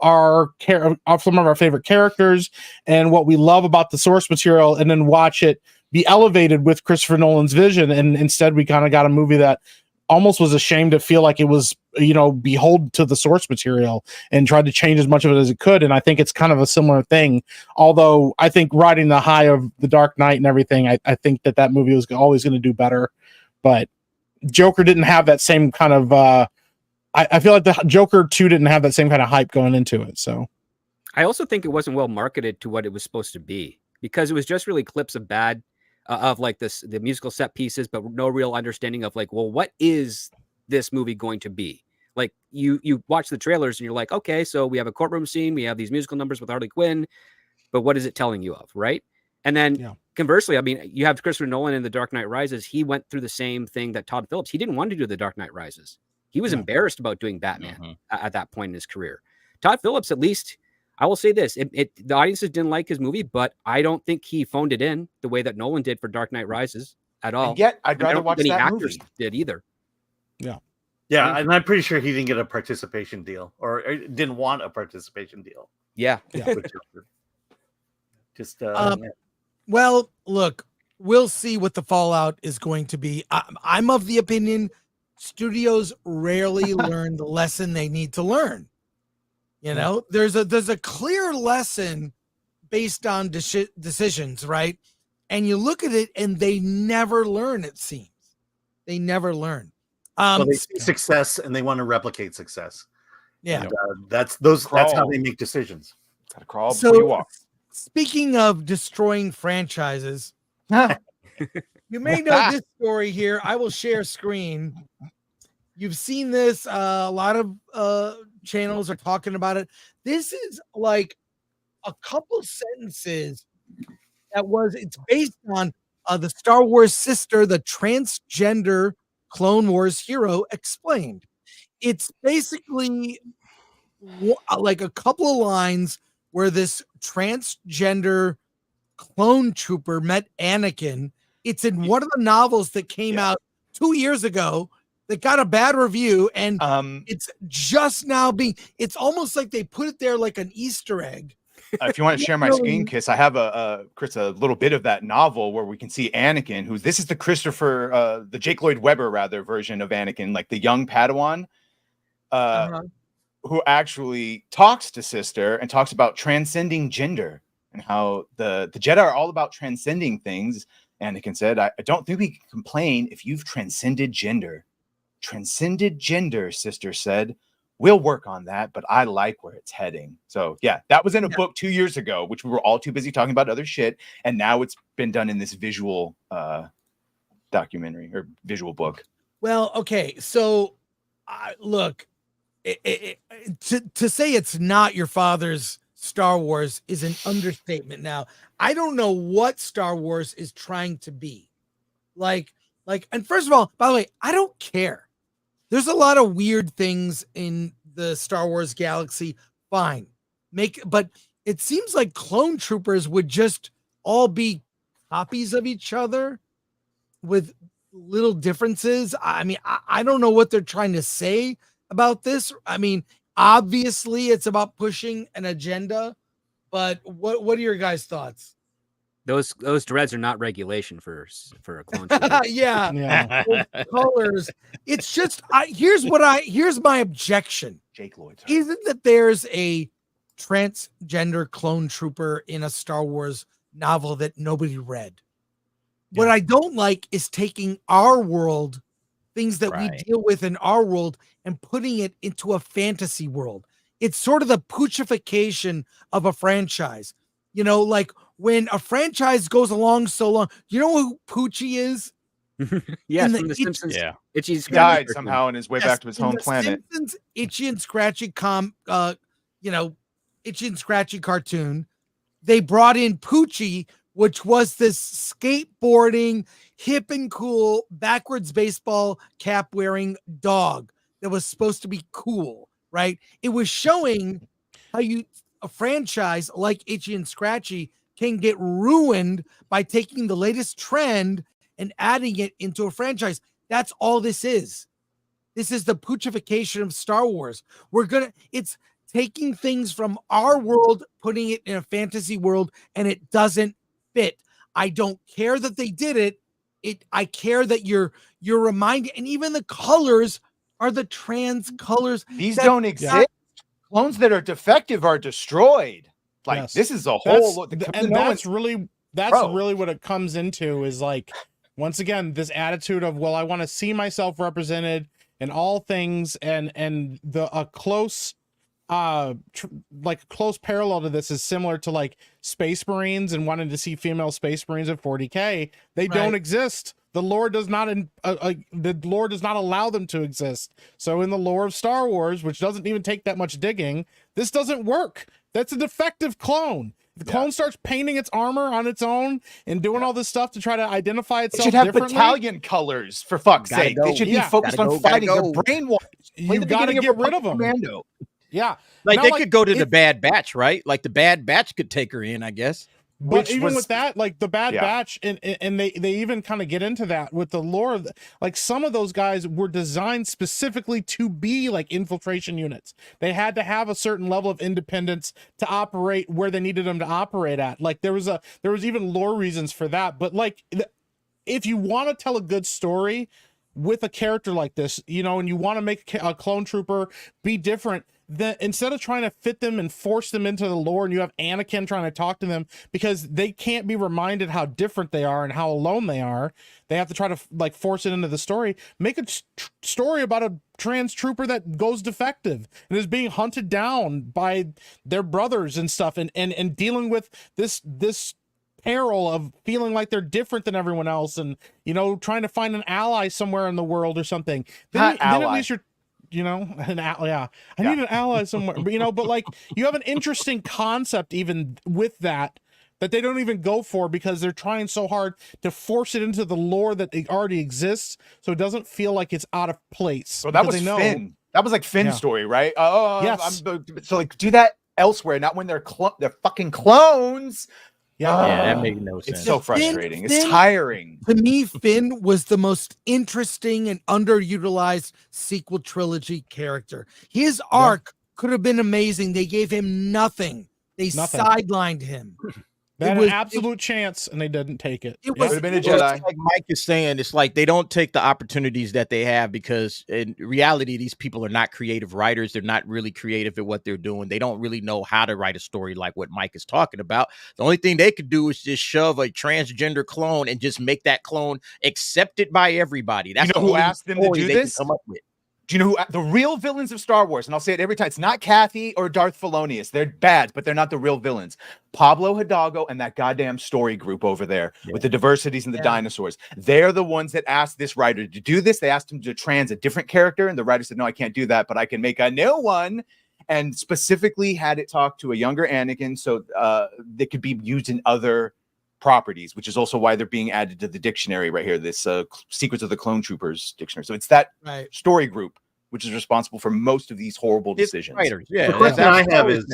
some of our favorite characters and what we love about the source material, and then watch it be elevated with Christopher Nolan's vision. And instead, we kind of got a movie that almost was ashamed to feel like it was, beholden to the source material and tried to change as much of it as it could. And I think it's kind of a similar thing. Although I think riding the high of the Dark Knight and everything, I think that movie was always going to do better. But Joker didn't have that same kind of, I feel like the Joker 2 didn't have that same kind of hype going into it. So I also think it wasn't well marketed to what it was supposed to be, because it was just really clips of of like the musical set pieces, but no real understanding of like, well, what is this movie going to be? Like you watch the trailers and you're like, okay, so we have a courtroom scene, we have these musical numbers with Harley Quinn, but what is it telling you of, right? And then conversely, I mean, you have Christopher Nolan in The Dark Knight Rises. He went through the same thing that Todd Phillips. He didn't want to do The Dark Knight Rises. He was embarrassed about doing Batman at that point in his career. Todd Phillips, at least, I will say this: the audiences didn't like his movie, but I don't think he phoned it in the way that Nolan did for Dark Knight Rises at all. And yet, I'd And I rather don't watch think any that actors movie. did either. Yeah, and I'm pretty sure he didn't get a participation deal, or didn't want a participation deal. Yeah. with Joker. Just Well, look, we'll see what the fallout is going to be. I'm of the opinion studios rarely learn the lesson they need to learn. There's a clear lesson based on decisions, right? And you look at it and they never learn, it seems. They never learn. they see success and they want to replicate success. Yeah. And, that's how they make decisions. Gotta crawl before you So walk. speaking of destroying franchises, you may know this story here. I will share screen. You've seen this. A lot of channels are talking about it. This is like a couple sentences it's based on the Star Wars sister, the transgender Clone Wars hero explained. It's basically like a couple of lines where this transgender clone trooper met Anakin. It's in one of the novels that came out 2 years ago that got a bad review, and it's just now it's almost like they put it there like an Easter egg. If you want to share my screen, Kiss, I have Chris, a little bit of that novel where we can see Anakin, this is the Jake Lloyd Webber version of Anakin, like the young Padawan, who actually talks to Sister and talks about transcending gender and how the Jedi are all about transcending things. Anakin said, I don't think we can complain if you've transcended gender. Transcended gender, Sister said. We'll work on that, but I like where it's heading. So yeah, that was in a book 2 years ago, which we were all too busy talking about other shit. And now it's been done in this visual documentary or visual book. Well, okay. So look, to say it's not your father's Star Wars is an understatement. Now, I don't know what Star Wars is trying to be. And first of all, by the way, I don't care. There's a lot of weird things in the Star Wars galaxy. Fine. But it seems like clone troopers would just all be copies of each other with little differences. I mean, I don't know what they're trying to say about this. I mean, obviously it's about pushing an agenda, but what are your guys' thoughts? Those dreads are not regulation for a clone trooper. Yeah, Yeah. those colors. It's just here's my objection. Jake Lloyd's. Isn't that there's a transgender clone trooper in a Star Wars novel that nobody read? What I don't like is taking our world, things that we deal with in our world, and putting it into a fantasy world. It's sort of the poochification of a franchise. You know, like when a franchise goes along so long, you know who Poochie is? Yes, In from The Simpsons. Yeah. Itchy He Scratchy died cartoon. somehow on his way back to his in home the planet. Simpsons Itchy and Scratchy Itchy and Scratchy cartoon, they brought in Poochie, which was this skateboarding, hip and cool, backwards baseball cap wearing dog that was supposed to be cool, right? It was showing how a franchise like Itchy and Scratchy can get ruined by taking the latest trend and adding it into a franchise. That's all this is. This is the poochification of Star Wars. It's taking things from our world, putting it in a fantasy world, and it doesn't fit. I don't care that they did it. I care that you're reminding, and even the colors are the trans colors. These don't exist. Clones that are defective are destroyed. Like Yes. this is a whole, That's really what it comes into, is like, once again, this attitude of, well, I want to see myself represented in all things, and a close close parallel to this is similar to like Space Marines and wanting to see female Space Marines at 40K. They don't exist. The lore does not allow them to exist. So in the lore of Star Wars, which doesn't even take that much digging, this doesn't work. That's a defective clone. The clone starts painting its armor on its own and doing all this stuff to try to identify itself. It should have differently. battalion colors, for fuck's sake. They should be focused on fighting. They're brainwashed. You got to get rid of them. Commando. Yeah. Like Now, they could go to the Bad Batch, right? Like the Bad Batch could take her in, I guess. But even with that, like the Bad Batch, and they even kind of get into that with the lore of like some of those guys were designed specifically to be like infiltration units. They had to have a certain level of independence to operate where they needed them to operate at. Like there was even lore reasons for that. But like if you want to tell a good story with a character like this, you know, and you want to make a clone trooper be different, that instead of trying to fit them and force them into the lore, and you have Anakin trying to talk to them because they can't be reminded how different they are and how alone they are, they have to try to like force it into the story. Make a story about a trans trooper that goes defective and is being hunted down by their brothers and stuff, and dealing with this peril of feeling like they're different than everyone else, and you know, trying to find an ally somewhere in the world or something. Then at least you're, you know, I need an ally somewhere, but you know, but like you have an interesting concept even with that they don't even go for, because they're trying so hard to force it into the lore that it already exists, so it doesn't feel like it's out of place. Well, that was Finn. That was like Finn's story, right? Yes. So like do that elsewhere, not when they're fucking clones. Yeah, that makes no sense. It's so frustrating. It's tiring. To me, Finn was the most interesting and underutilized sequel trilogy character. His arc could have been amazing. They gave him nothing. They sidelined him. They had an absolute chance, and they didn't take it. It would have been a Jedi. Like Mike is saying, it's like they don't take the opportunities that they have, because in reality, these people are not creative writers. They're not really creative at what they're doing. They don't really know how to write a story like what Mike is talking about. The only thing they could do is just shove a transgender clone and just make that clone accepted by everybody. That's who asked them to do this? Come up with. Do you know who the real villains of Star Wars? And I'll say it every time. It's not Kathy or Darth Felonius. They're bad, but they're not the real villains. Pablo Hidalgo and that goddamn story group over there with the diversities and the dinosaurs. They're the ones that asked this writer to do this. They asked him to trans a different character, and the writer said, no, I can't do that, but I can make a new one. And specifically had it talk to a younger Anakin, so they could be used in other properties, which is also why they're being added to the dictionary right here, this Secrets of the Clone Troopers dictionary. So it's that story group which is responsible for most of these horrible decisions. The question I have is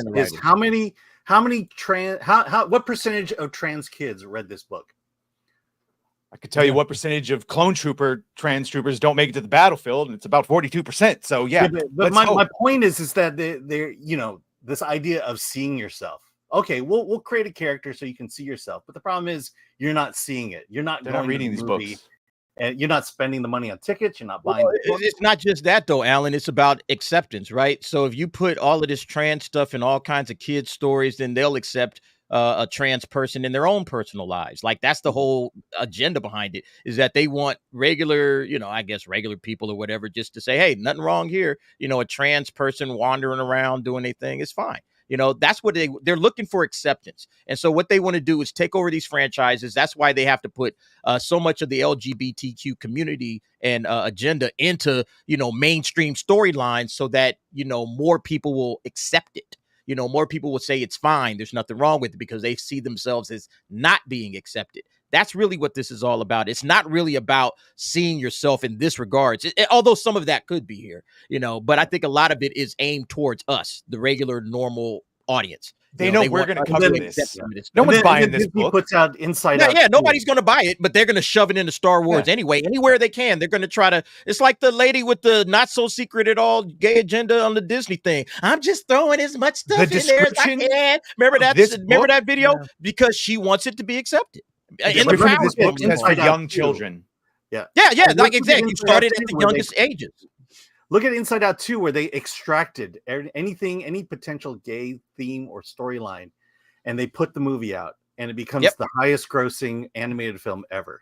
what percentage of trans kids read this book? I could tell you what percentage of trans troopers don't make it to the battlefield, and it's about 42%. So but my point is that they're, you know, this idea of seeing yourself. okay, we'll create a character so you can see yourself. But the problem is you're not seeing it. You're not They're going not reading to the these movie, books. and you're not spending the money on tickets. You're not buying. Well, it's not just that though, Alan. It's about acceptance, right? So if you put all of this trans stuff in all kinds of kids' stories, then they'll accept a trans person in their own personal lives. Like that's the whole agenda behind it, is that they want regular, I guess regular people or whatever, just to say, hey, nothing wrong here. A trans person wandering around doing their thing is fine. That's what they're looking for, acceptance. And so what they want to do is take over these franchises. That's why they have to put so much of the LGBTQ community and agenda into, mainstream storylines so that, more people will accept it. More people will say it's fine. There's nothing wrong with it because they see themselves as not being accepted. That's really what this is all about. It's not really about seeing yourself in this regards, although some of that could be here, but I think a lot of it is aimed towards us, the regular, normal audience. They know we're going to cover this. No And one's then buying this Disney book. puts out Inside Out. Yeah, nobody's going to buy it, but they're going to shove it into Star Wars anyway. Anywhere they can, they're going to try to. It's like the lady with the not so secret at all gay agenda on the Disney thing. I'm just throwing as much stuff in there as I can. Remember that video? Yeah. Because she wants it to be accepted. In the Remember, power this book game. says for Inside Out young 2. children. Yeah. Yeah, And like look at exactly. You Inside Out started at 2 the where youngest ages. Look at Inside Out 2, where they extracted any potential gay theme or storyline, and they put the movie out, and it becomes the highest grossing animated film ever.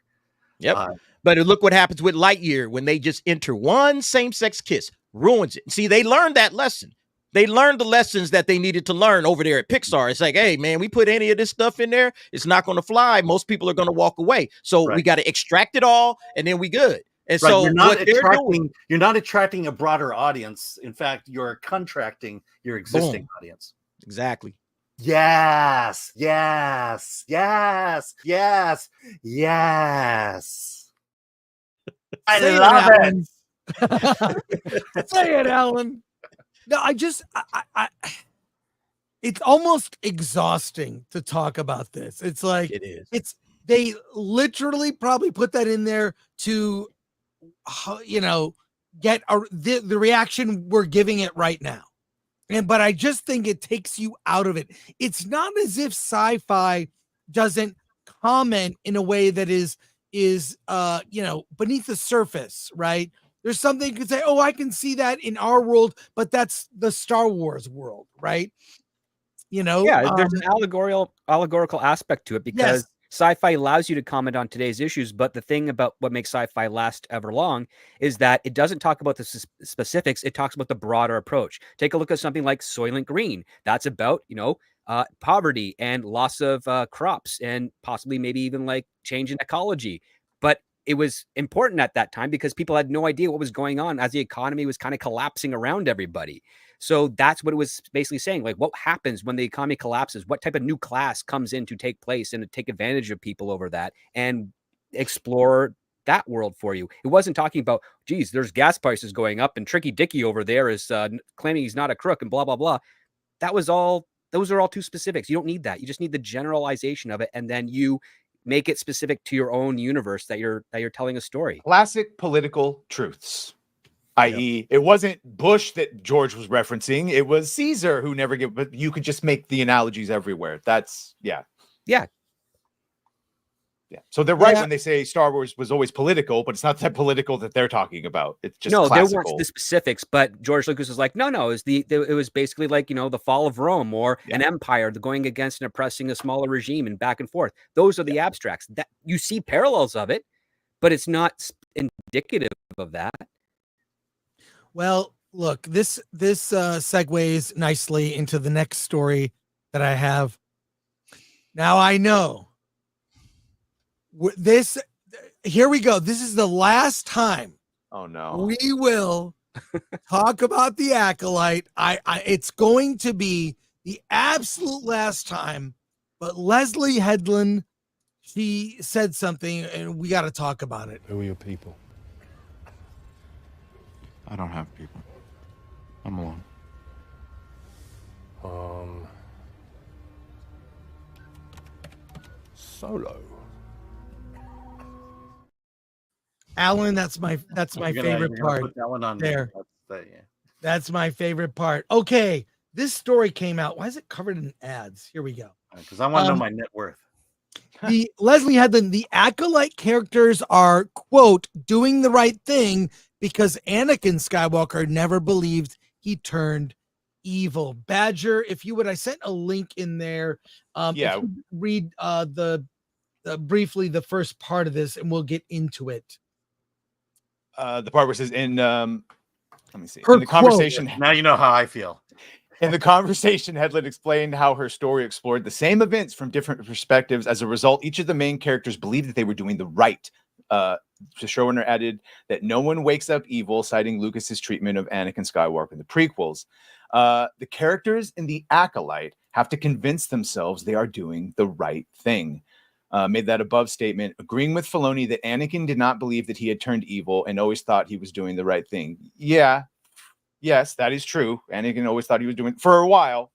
Yep. But look what happens with Lightyear when they just enter one same-sex kiss. Ruins it. See, they learned that lesson. They learned the lessons that they needed to learn over there at Pixar. It's like, hey, man, we put any of this stuff in there, it's not going to fly. Most people are going to walk away. So we got to extract it all, and then we good. And so you're not attracting a broader audience. In fact, you're contracting your existing audience. Exactly. Yes. I love it. Say it, Alan. No, I it's almost exhausting to talk about this. It's like it is. They literally probably put that in there to, get the reaction we're giving it right now. But I just think it takes you out of it. It's not as if sci-fi doesn't comment in a way that is beneath the surface, right? There's something you could say, oh, I can see that in our world, but that's the Star Wars world, right? There's an allegorical aspect to it because sci-fi allows you to comment on today's issues. But the thing about what makes sci-fi last ever long is that it doesn't talk about the specifics. It talks about the broader approach. Take a look at something like Soylent Green. That's about, poverty and loss of crops and possibly maybe even like change in ecology. But it was important at that time because people had no idea what was going on as the economy was kind of collapsing around everybody. So that's what it was basically saying. Like, what happens when the economy collapses? What type of new class comes in to take place and to take advantage of people over that and explore that world for you? It wasn't talking about, geez, there's gas prices going up and Tricky Dicky over there is claiming he's not a crook and blah, blah, blah. Those are all too specifics. You don't need that. You just need the generalization of it. And then you make it specific to your own universe that you're telling a story. Classic political truths, i.e., it wasn't Bush that George was referencing; it was Caesar who never gave. But you could just make the analogies everywhere. That's yeah. So they're right when they say Star Wars was always political, but it's not that political that they're talking about. It's just classical. There weren't the specifics, but George Lucas was like, no, it was basically like the fall of Rome or an empire going against and oppressing a smaller regime and back and forth. Those are the abstracts that you see parallels of it, but it's not indicative of that. Well, look, this segues nicely into the next story that I have. Now I know. Here we go. This is the last time. Oh no. We will talk about the Acolyte. It's going to be the absolute last time. But Leslye Headland, she said something, and we got to talk about it. Who are your people? I don't have people. I'm alone. Solo. Alan, that's my favorite part. Put that one on there. That's That's my favorite part. Okay, this story came out. Why is it covered in ads? Here we go. Because I want to know my net worth. The Leslye Headland, the Acolyte characters are, quote, doing the right thing because Anakin Skywalker never believed he turned evil. Badger, if you would, I sent a link in there. If you read briefly the first part of this, and we'll get into it. The part where it says in let me see. Her In the conversation, Now you know how I feel. in the conversation, Headland explained how her story explored the same events from different perspectives. As a result, each of the main characters believed that they were doing the right. The showrunner added that no one wakes up evil, citing Lucas's treatment of Anakin Skywalker in the prequels. The characters in the Acolyte have to convince themselves they are doing the right thing. Made that above statement, agreeing with Filoni that Anakin did not believe that he had turned evil and always thought he was doing the right thing. Yes, that is true. Anakin always thought he was doing for a while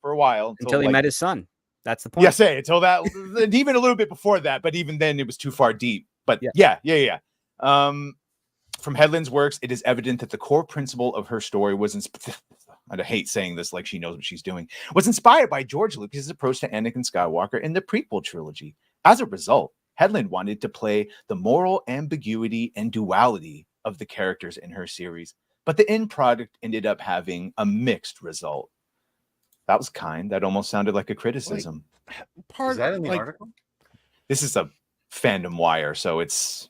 until he met his son. That's the point. Yeah, until that, and even a little bit before that, but even then it was too far deep. But yeah. From Headland's works, it is evident that the core principle of her story was I hate saying this like she knows what she's doing, was inspired by George Lucas's approach to Anakin Skywalker in the prequel trilogy. As a result, Headland wanted to play the moral ambiguity and duality of the characters in her series, but the end product ended up having a mixed result. That was kind. That almost sounded like a criticism. Is that in the article? This is a fandom wire, so it's...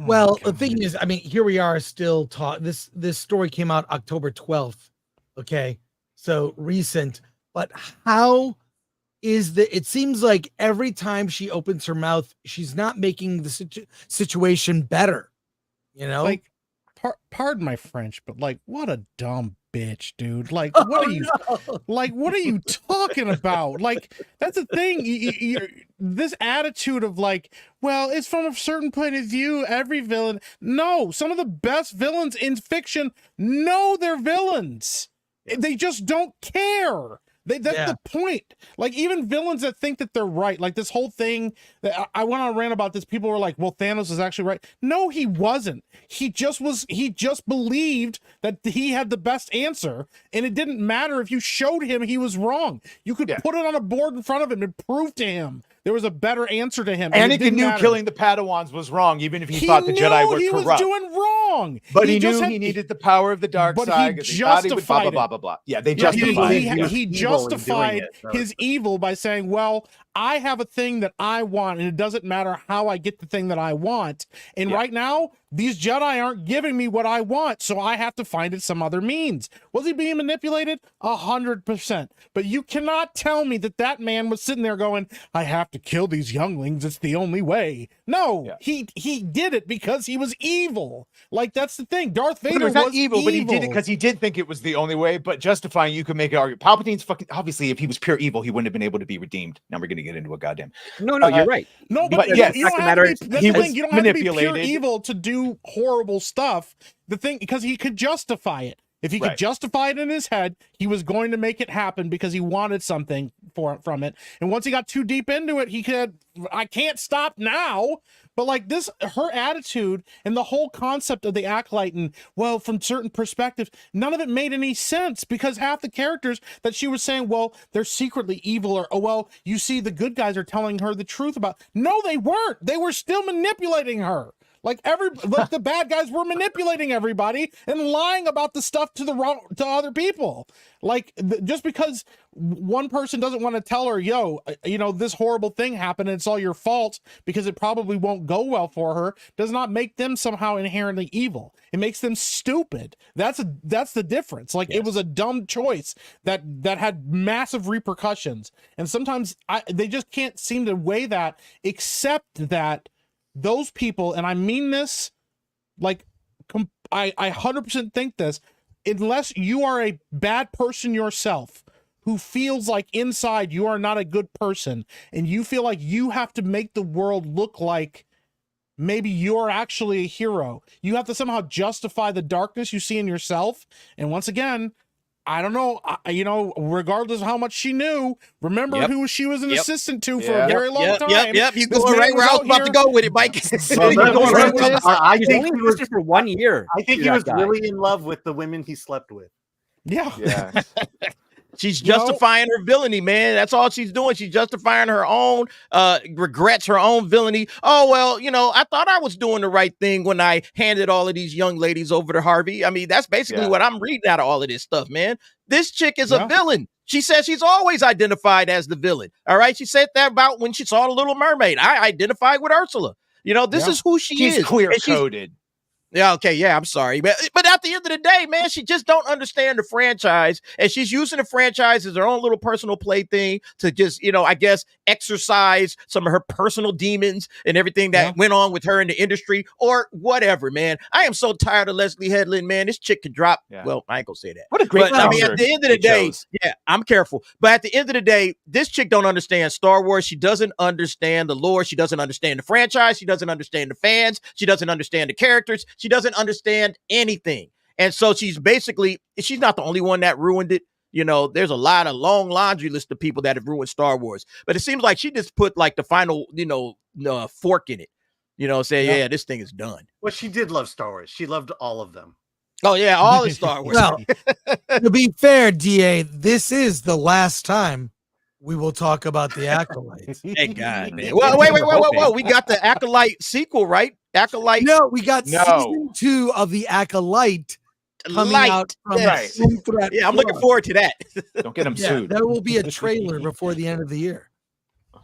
Well, the thing is, I mean, here we are still talking. This story came out October 12th. Okay. So recent, but how is it seems like every time she opens her mouth, she's not making the situation better, you know? Like, pardon my French, but like, what a dumb bitch, dude. Like, what are you talking about? Like, that's the thing. This attitude of like, well, it's from a certain point of view, every villain. No, some of the best villains in fiction know they're villains. They just don't care. That's the point. Like, even villains that think that they're right, like this whole thing that I went on a rant about this. People were like, well, Thanos is actually right. No, he wasn't. He just believed that he had the best answer, and it didn't matter if you showed him he was wrong. You could put it on a board in front of him and prove to him there was a better answer to him. Anakin knew killing the Padawans was wrong, even if he thought the Jedi were corrupt. He was doing wrong. But he knew he needed the power of the dark side. He justified it. Blah, blah, blah. Yeah, they justified it. He justified his evil by saying, well, I have a thing that I want, and it doesn't matter how I get the thing that I want. And right now, these Jedi aren't giving me what I want, so I have to find it some other means. Was he being manipulated? 100%. But you cannot tell me that man was sitting there going, I have to kill these younglings. It's the only way. No, he did it because he was evil. Like, that's the thing. Darth Vader was not evil, but he did it because he did think it was the only way. But justifying, you could make an argument. Palpatine's fucking, obviously, if he was pure evil, he wouldn't have been able to be redeemed. Now we're going to get into a goddamn. No, you're right. No, but yes, you don't have to be, you don't have to be pure evil to do horrible stuff. The thing, because he could justify it. If he could justify it in his head, he was going to make it happen because he wanted something from it. And once he got too deep into it, he could, I can't stop now. But like this, her attitude and the whole concept of the Acolyte, and well, from certain perspectives, none of it made any sense, because half the characters that she was saying, well, they're secretly evil, or, oh, well, you see, the good guys are telling her the truth about. No, they weren't. They were still manipulating her. Like the bad guys were manipulating everybody and lying about the stuff to other people. Like, just because one person doesn't want to tell her, yo, this horrible thing happened and it's all your fault because it probably won't go well for her, does not make them somehow inherently evil. It makes them stupid. That's the difference. Like, it was a dumb choice that had massive repercussions. And sometimes they just can't seem to weigh that, except that those people, and I mean this, like, I 100% think this, unless you are a bad person yourself who feels like inside you are not a good person, and you feel like you have to make the world look like maybe you're actually a hero, you have to somehow justify the darkness you see in yourself. And once again, I don't know, regardless of how much she knew, remember who she was an assistant to for a very long time. You going right where I was about to go with it, Mike. I think he was for 1 year. I think he was really in love with the women he slept with. Yeah. She's You know- justifying her villainy, man. That's all she's doing. She's justifying her own regrets, her own villainy. Oh, well, I thought I was doing the right thing when I handed all of these young ladies over to Harvey. I mean, that's basically what I'm reading out of all of this stuff, man. This chick is a villain. She says she's always identified as the villain. All right. She said that about when she saw The Little Mermaid. I identified with Ursula. This is who she's She's clear-coded. Yeah, okay, yeah, I'm sorry. But at the end of the day, man, she just don't understand the franchise, and she's using the franchise as her own little personal plaything to just, I guess, exercise some of her personal demons and everything that went on with her in the industry or whatever, man. I am so tired of Leslye Headland, man. This chick can drop. Yeah. Well, I ain't gonna say that. What a great But, I mean, at the end of the day, I'm careful. But at the end of the day, this chick don't understand Star Wars. She doesn't understand the lore. She doesn't understand the franchise. She doesn't understand the fans. She doesn't understand the characters. She doesn't understand anything. And so she's not the only one that ruined it. There's a lot of long laundry list of people that have ruined Star Wars. But it seems like she just put like the final, fork in it. Say, this thing is done. Well, she did love Star Wars. She loved all of them. Oh, yeah, all the Star Wars. Well, to be fair, DA, this is the last time we will talk about the Acolyte. Thank God, man. Well, wait. We got the Acolyte sequel, right? Acolyte. No, we got season 2 of the Acolyte coming out from Film Threat. Yeah, I'm looking forward to that. Don't get him sued. There will be a trailer before the end of the year.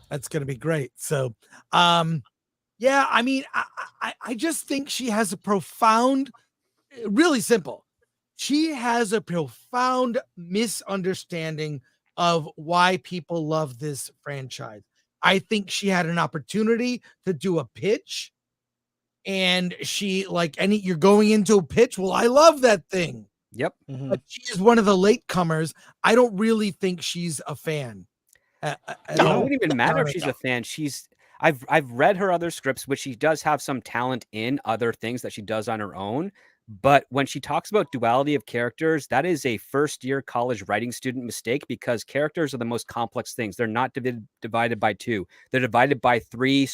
That's going to be great. So, yeah, I mean, I just think she has a profound, really simple. She has a profound misunderstanding of why people love this franchise. I think she had an opportunity to do a pitch, and she you're going into a pitch. Well, I love that thing. Yep. But she is one of the latecomers. I don't really think she's a fan. It wouldn't even matter if she's a fan. I've read her other scripts, which she does have some talent in other things that she does on her own. But when she talks about duality of characters, that is a first-year college writing student mistake, because characters are the most complex things. They're not divided by 2. They're divided by 3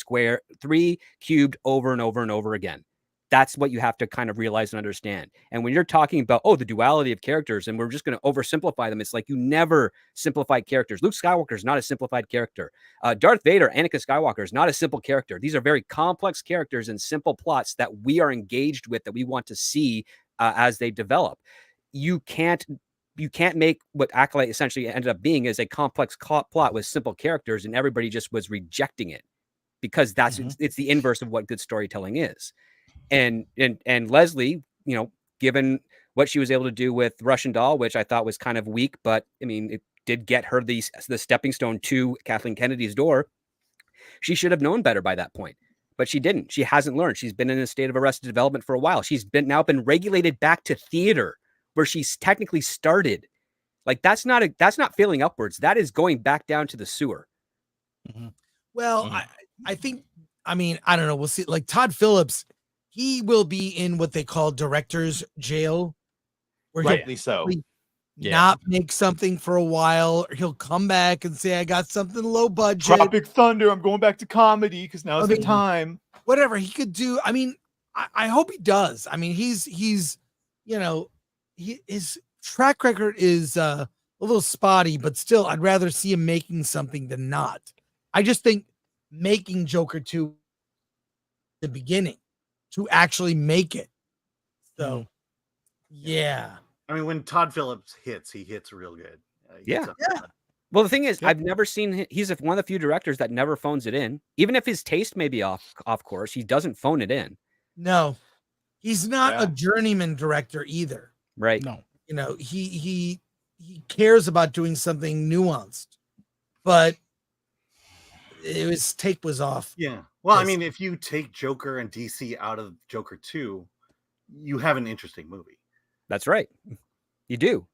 cubed over and over and over again. That's what you have to kind of realize and understand. And when you're talking about, the duality of characters, and we're just going to oversimplify them, it's like you never simplify characters. Luke Skywalker is not a simplified character. Darth Vader, Anakin Skywalker, is not a simple character. These are very complex characters and simple plots that we are engaged with, that we want to see as they develop. You can't make what Acolyte essentially ended up being as a complex plot with simple characters, and everybody just was rejecting it, because it's the inverse of what good storytelling is. And Leslye, given what she was able to do with Russian Doll, which I thought was kind of weak, but I mean, it did get her the stepping stone to Kathleen Kennedy's door. She should have known better by that point, but she didn't. She hasn't learned. She's been in a state of arrested development for a while. She's now been regulated back to theater, where she's technically started. Like, that's not failing upwards. That is going back down to the sewer. Well, I think, I don't know. We'll see. Like Todd Phillips, he will be in what they call director's jail, where Rightly so. Not make something for a while. He'll come back and say, I got something low budget. Tropic Thunder. I'm going back to comedy because now's the time. Whatever he could do. I hope he does. He's his track record is a little spotty, but still, I'd rather see him making something than not. I just think making Joker 2 the beginning to actually make it. So, yeah. When Todd Phillips hits, he hits real good. Yeah. Well, the thing is, I've never seen he's one of the few directors that never phones it in. Even if his taste may be off course, he doesn't phone it in. No, he's not a journeyman director either. Right. No. He cares about doing something nuanced, but his take was off. Yeah. Well, if you take Joker and DC out of Joker 2, you have an interesting movie. That's right. You do.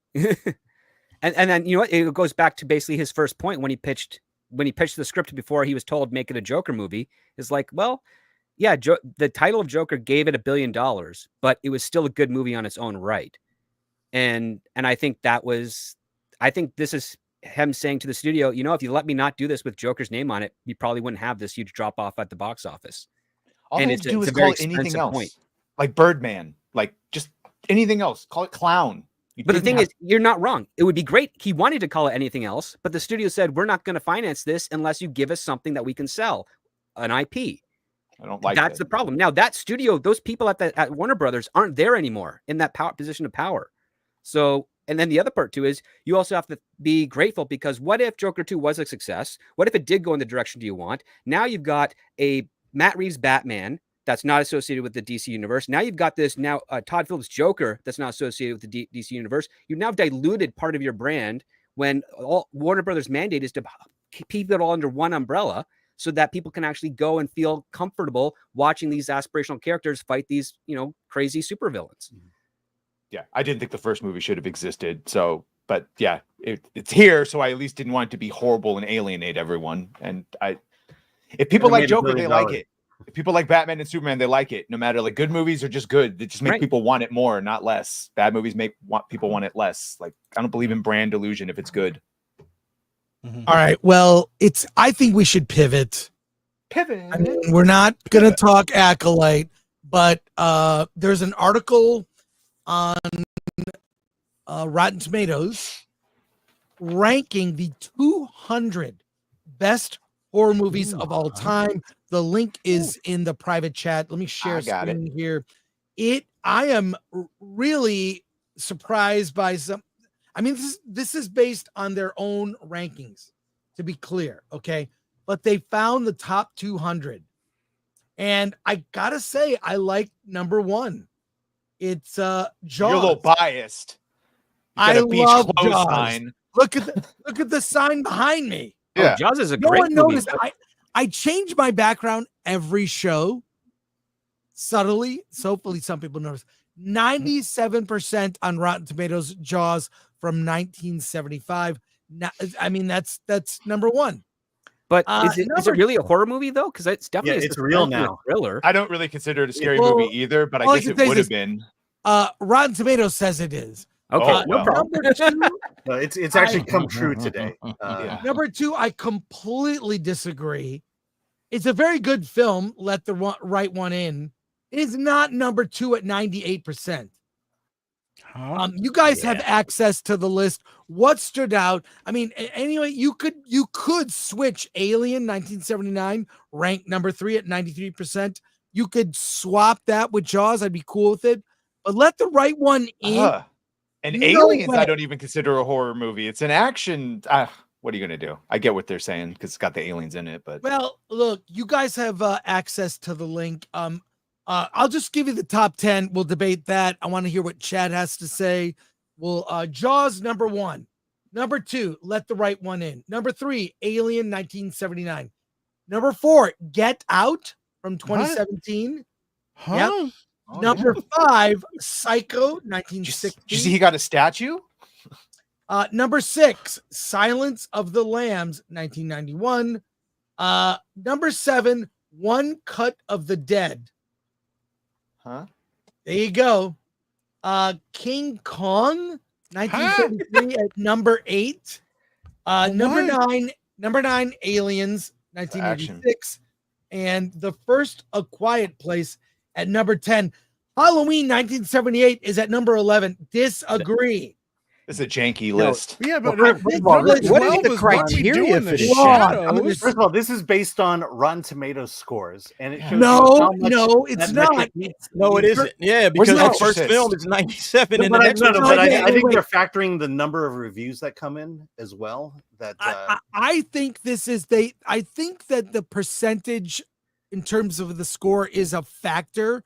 and then, it goes back to basically his first point when he pitched the script before he was told make it a Joker movie, is like, well, yeah, the title of Joker gave it $1 billion, but it was still a good movie on its own right. And I think this is him saying to the studio, if you let me not do this with Joker's name on it, you probably wouldn't have this huge drop off at the box office. All they have to do is call it anything else, like Birdman, like just anything else. Call it Clown. But the thing is, you're not wrong. It would be great. He wanted to call it anything else, but the studio said, we're not going to finance this unless you give us something that we can sell, an IP. I don't like That's the problem. Now, that studio, those people at Warner Brothers aren't there anymore in that position of power. So, and then the other part too is you also have to be grateful, because what if Joker 2 was a success? What if it did go in the direction you want? Now you've got a Matt Reeves Batman that's not associated with the DC universe. Now you've got this Todd Phillips Joker that's not associated with the DC universe. You've now diluted part of your brand when all Warner Brothers' mandate is to keep it all under one umbrella so that people can actually go and feel comfortable watching these aspirational characters fight these, crazy supervillains. Yeah, I didn't think the first movie should have existed. So, but yeah, it's here. So I at least didn't want it to be horrible and alienate everyone. And if people like Joker, they like it. If people like Batman and Superman, they like it. No matter, like, good movies are just good. They just make people want it more, not less. Bad movies make people want it less. Like, I don't believe in brand delusion if it's good. All right. Well, I think we should pivot. I mean, we're not going to talk Acolyte, but there's an article on Rotten Tomatoes ranking the 200 best horror movies of all time. The link is in the private chat. Let me share a screen here. I am really surprised by some. I mean, this is based on their own rankings, to be clear, okay? But they found the top 200. And I gotta say, I like number 1. It's Jaws. You're a little biased. I love Jaws. Sign. Look at the sign behind me. Yeah, Jaws is a great movie. I change my background every show subtly. So hopefully some people notice. 97% on Rotten Tomatoes, Jaws from 1975. I mean, that's number 1. But is it really a horror movie though? Because it's definitely it's real now. Thriller. I don't really consider it a scary movie either, but I guess it would have been. Rotten Tomatoes says it is. Okay, no problem. Number 2, it's actually come true today. Number 2, I completely disagree. It's a very good film. Let the Right One In. It is not number 2 at 98%. You guys have access to the list. What stood out? I mean, anyway, you could switch Alien 1979, ranked number 3 at 93%. You could swap that with Jaws. I'd be cool with it. But Let the Right One In. And Aliens, I don't even consider a horror movie. It's an action. What are you going to do? I get what they're saying because it's got the aliens in it. But well, look, you guys have access to the link. I'll just give you the top 10. We'll debate that. I want to hear what Chad has to say. Well, Jaws, number 1. Number 2, Let the Right One In. Number 3, Alien 1979. Number 4, Get Out from 2017. Yep. Number 5, Psycho 1960. Did you see he got a statue? Number 6, Silence of the Lambs 1991. Number 7, One Cut of the Dead. Huh? There you go. King Kong 1973 at number 8. Number 9, Aliens 1986. And the first A Quiet Place at number 10. Halloween 1978 is at number 11. Disagree. It's a janky list. Yeah, but Well, what is the criteria for this? First of all, this is based on Rotten Tomatoes scores, and it shows you No, how much it's that not. metric means. No, it isn't. Yeah, because Where's the The first Exorcist? film is 97 and the But next I one. think they're factoring the number of reviews that come in as well. That I think this is I think that the percentage in terms of the score is a factor.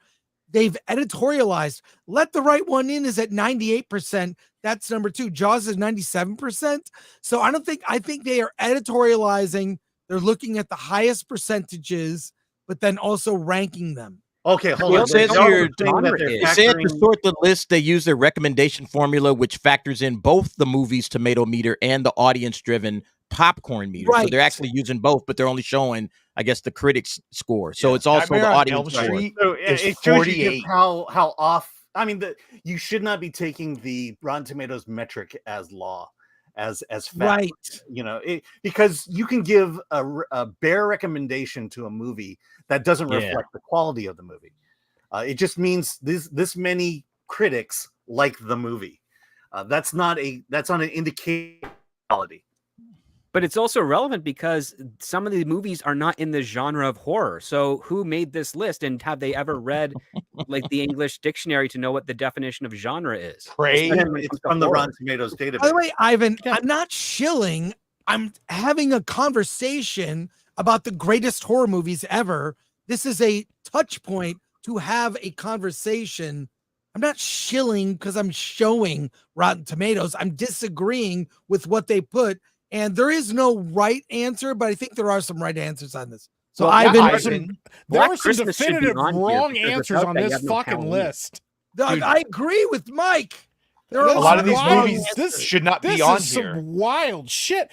They've editorialized. Let the Right One In is at 98%. That's number 2. Jaws is 97%. So I think they are editorializing. They're looking at the highest percentages, but then also ranking them. okay, hold Well, on. it says Y'all here, are saying that they're it said to factoring- sort the list, they use their recommendation formula, which factors in both the movie's tomato meter and the audience-driven popcorn meter. So Right. they're actually using both, but they're only showing, I guess, the critics score. So it's also Nightmare the on audience Elm score. Street So is it shows you 48. just how off. I mean, you should not be taking the Rotten Tomatoes metric as law, as fact. Right. You know, because you can give a bare recommendation to a movie that doesn't reflect the quality of the movie. It just means this many critics like the movie. That's not an indicator of quality. But it's also relevant because some of the movies are not in the genre of horror. So who made this list, and have they ever read like the English dictionary to know what the definition of genre is? Prey. It's from the Rotten Tomatoes database. By the way, Ivan, I'm not shilling. I'm having a conversation about the greatest horror movies ever. This is a touch point to have a conversation. I'm not shilling because I'm showing Rotten Tomatoes. I'm disagreeing with what they put. And there is no right answer, but I think there are some right answers on this. So Well, Ivan, yeah, there Black were some Christmas should be definitive on here, wrong because answers without on that, you this have no fucking Halloween. list. Doug, I agree with Mike. There This are A lot of is these wild. movies This- should not This be on is here. some wild shit.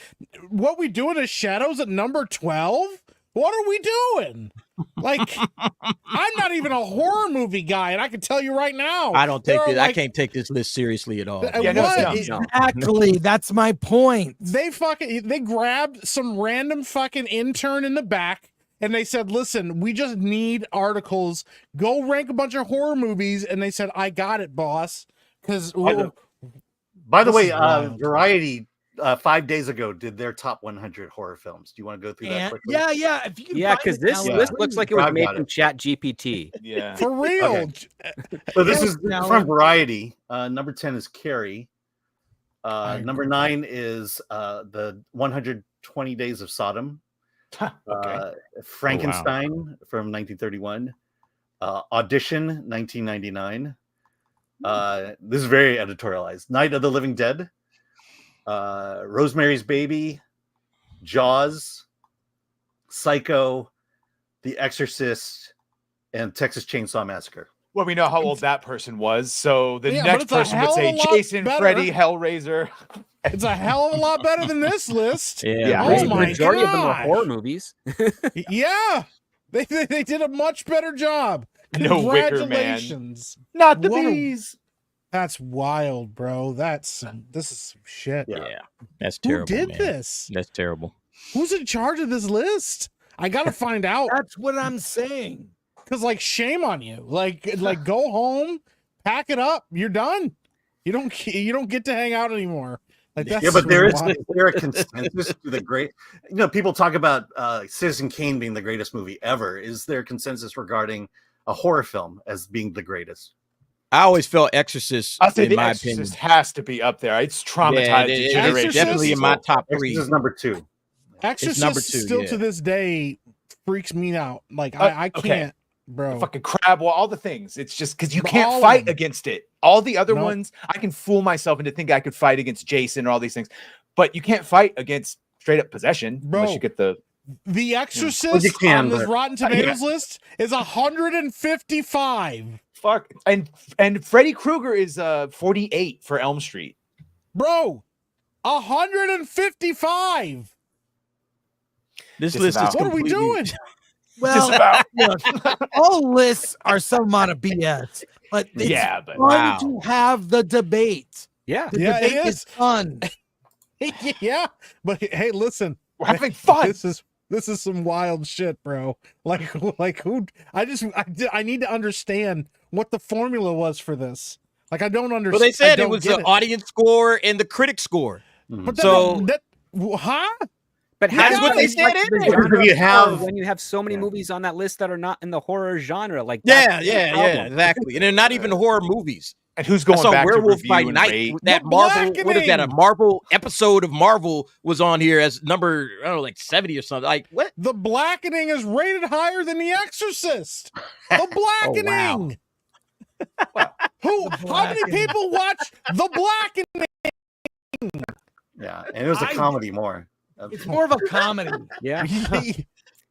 What we doing as Shadows at number 12? What are we doing? Like, I'm not even a horror movie guy, and I can tell you right now. I don't take there are, this. I like, can't take this list seriously at all. Yeah, no, what? it's No. exactly. That's my point. They grabbed some random fucking intern in the back and they said, listen, we just need articles. Go rank a bunch of horror movies. And they said, I got it, boss. Because By the This way, is wild. Variety 5 days ago did their top 100 horror films. Do you want to go through that And quickly? yeah. If you can Yeah, find because it this now, list please. looks like it was I've made got from it. Chat GPT. Yeah. for real. Okay. So this is Now- from Variety. Number 10 is Carrie. I Number 9 is the 120 Days of Sodom. Okay. Frankenstein from 1931. Audition 1999. This is very editorialized. Night of the Living Dead. Rosemary's Baby. Jaws. Psycho. The Exorcist. And Texas Chainsaw Massacre. Well, we know how old that person was, so the Yeah, but next it's a person would hell of say a lot Jason, better. Freddy, Hellraiser. It's a hell of a lot better than this list. Yeah. Oh the my majority of them are gosh. horror movies. Yeah. They did a much better job. No Wicker Man. Congratulations. Not the What a- bees. That's wild, bro. This is some shit. Yeah. That's Who terrible. did man. this? That's terrible. Who's in charge of this list? I gotta find out. That's what I'm saying. Because like, shame on you. Like go home, pack it up. You're done. You don't get to hang out anymore. Like that's Yeah, but wild. is there a consensus to the great? People talk about Citizen Kane being the greatest movie ever. Is there consensus regarding a horror film as being the greatest? I always felt Exorcist, I'll say in The my Exorcist opinion. has to be up there. It's traumatized it- a it's generation. definitely in my top Exorcist three. is number 2. Exorcist number 2, still yeah. to this day freaks me out. Like I okay. can't, bro. Fucking crab wall, all the things. It's just because you But all can't of fight them. against it. All the other Nope. ones, I can fool myself into thinking I could fight against Jason or all these things, but you can't fight against straight up possession unless Bro. you get the. The Well, Exorcist you can, on this but- Rotten Tomatoes list is 155. Fuck, and Freddy Krueger is 48 for Elm Street. Bro, 155. This Disavow. list is What are we completely- doing? Well, Disavow. look, all lists are some amount of BS, but it's Yeah, but fun Wow. to have the debate. Yeah. The Yeah, it debate is. fun. Yeah, but hey, listen, we're having fun. this is some wild shit, bro. Like who? I need to understand what the formula was for this. Like I don't understand. Well, they said it was the audience score and the critic score. But So- huh? But That's how what do they you said like in the there. genre Because you of horror have- when you have so many movies on that list that are not in the horror genre? Like Yeah, that's the yeah, problem. exactly. And they're not even horror movies. And who's I going saw back Werewolf to review by and Night. rate? That The Marvel, what is that? A Blackening. Marvel episode of Marvel was on here as number, I don't know, like 70 or something. Like what? The Blackening is rated higher than The Exorcist. The Blackening. Who? The How many Blackening. people watch The Blackening? Yeah, and it was a I- comedy more. It's more of a comedy. Yeah.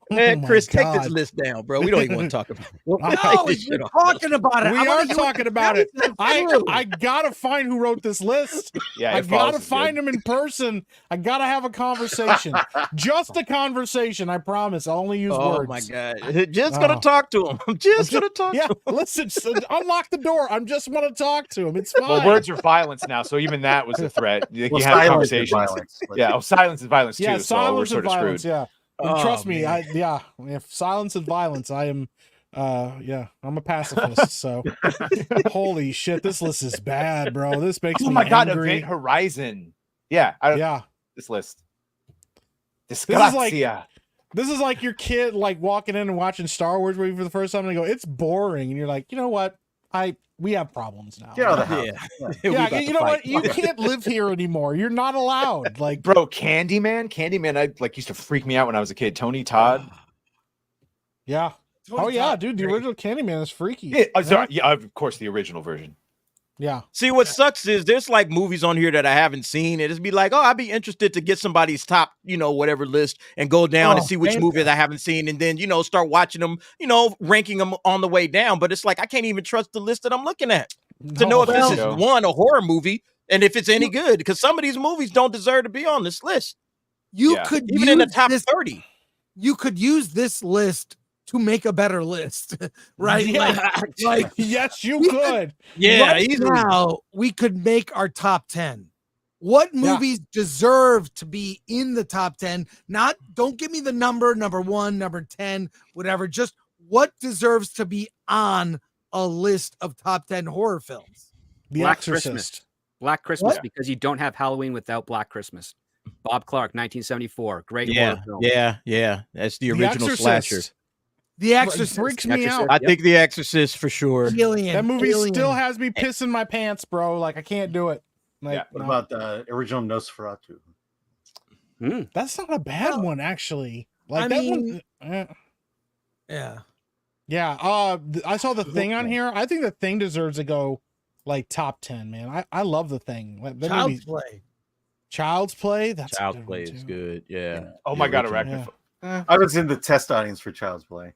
Man, my Chris, take this God. list down, bro. We don't even want to talk about it. No, Take this you're shit off. talking about it. We I wanna are hear what talking about it. Kelly said too. I gotta find who wrote this list. Yeah, I it follows gotta is find good. him in person. I gotta have a conversation. Just a conversation. I promise. I'll only use Oh words. my god! Just gonna Oh. talk to him. I'm just gonna talk Yeah, to him. listen. Unlock the door. I'm just want to talk to him. It's fine. Well, words are violence now, so even that was a threat. You Well, have silence is conversations. violence. Yeah, silence is violence too. Yeah, So we're silence sort and of violence. screwed. Yeah. And Oh, trust me, man. if silence and violence, I am Yeah, I'm a pacifist, so holy shit, this list is bad, bro. This makes Oh me my god, angry. Event Horizon. Yeah, Yeah. This list. This is Galaxia. This is like your kid like walking in and watching Star Wars movie for the first time and they go, it's boring. And you're like, you know what? We have problems now. Get out of the house. Yeah, you know what? You can't live here anymore. You're not allowed. Like, bro, Candyman, I like used to freak me out when I was a kid. Tony Todd. Yeah. Tony yeah, Todd, dude. The great. original Candyman is freaky. Yeah, sorry, yeah, of course, the original version. Yeah. See, what sucks is there's like movies on here that I haven't seen. It'd be like, oh, I'd be interested to get somebody's top, whatever list and go down and see which movies I haven't seen, and then start watching them, ranking them on the way down. But it's like I can't even trust the list that I'm looking at to know if this is one a horror movie and if it's any good, because some of these movies don't deserve to be on this list. You could even in the top 30. You could use this list to make a better list, right? Yeah. Like yes, you could. Yeah, right now we could make our top 10. What movies deserve to be in the top 10? Don't give me the number 1, number 10, whatever. Just what deserves to be on a list of top 10 horror films? Black Christmas. Black Christmas, because you don't have Halloween without Black Christmas. Bob Clark, 1974. Great horror film. Yeah. That's the original slasher. The Exorcist freaks me out. I think The Exorcist for sure. That movie still has me pissing my pants, bro. Like I can't do it. Like, what about the original Nosferatu? That's not a bad one, actually. Like yeah. I saw The Thing on here. I think The Thing deserves to go like top 10, man. I love The Thing. Child's Play. Child's Play. That's Child's Play is good. Yeah. Oh my god, Arachnophobia. I was in the test audience for Child's Play.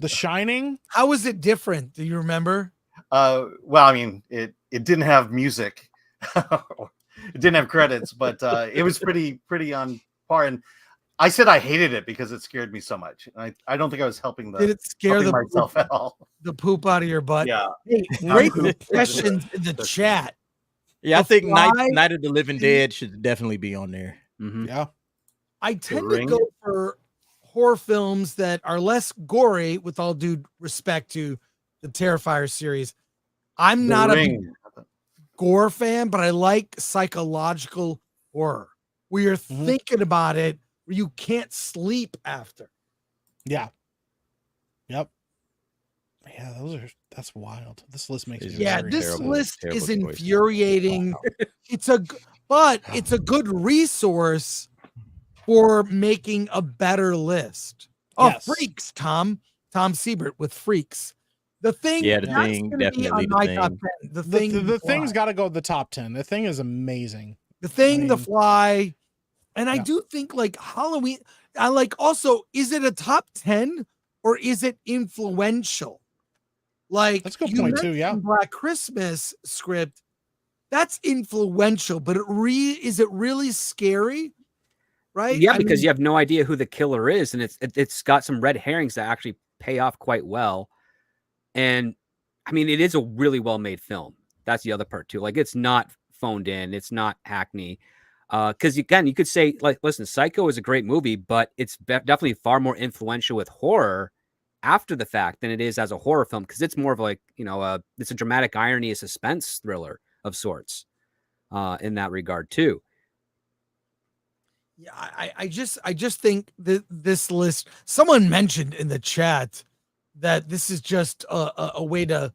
The Shining. How was it different? Do you remember? Well, I mean, it didn't have music, it didn't have credits, but it was pretty on par. And I said I hated it because it scared me so much. And I don't think I was helping Did it scare myself at all. The poop out of your butt? Yeah. Hey, great questions in the chat. Yeah, I think Night of the Living Dead should definitely be on there. Mm-hmm. Yeah. I tend to go for horror films that are less gory, with all due respect to the Terrifier series. I'm not a big gore fan, but I like psychological horror where you're thinking about it, where you can't sleep after. Yeah. Yep. Yeah, that's wild. This list makes me this list is infuriating. It's a good resource for making a better list. Oh, Freaks, Tom Siebert with Freaks. The Thing, The Thing, definitely on my top 10. The Thing's got to go to the top 10. The Thing is amazing. The Thing, The Fly, and I do think like Halloween. I like also. Is it a top 10 or is it influential? Like that's a good point too. Yeah, Black Christmas script. That's influential, but is it really scary? Right? Yeah, because you have no idea who the killer is, and it's got some red herrings that actually pay off quite well. And I mean, it is a really well made film. That's the other part too. Like, it's not phoned in, it's not hackney. Because again, you could say, like, listen, Psycho is a great movie, but it's definitely far more influential with horror after the fact than it is as a horror film, because it's more of like, it's a dramatic irony, a suspense thriller of sorts in that regard too. Yeah, I just think that this list, someone mentioned in the chat that this is just a way to,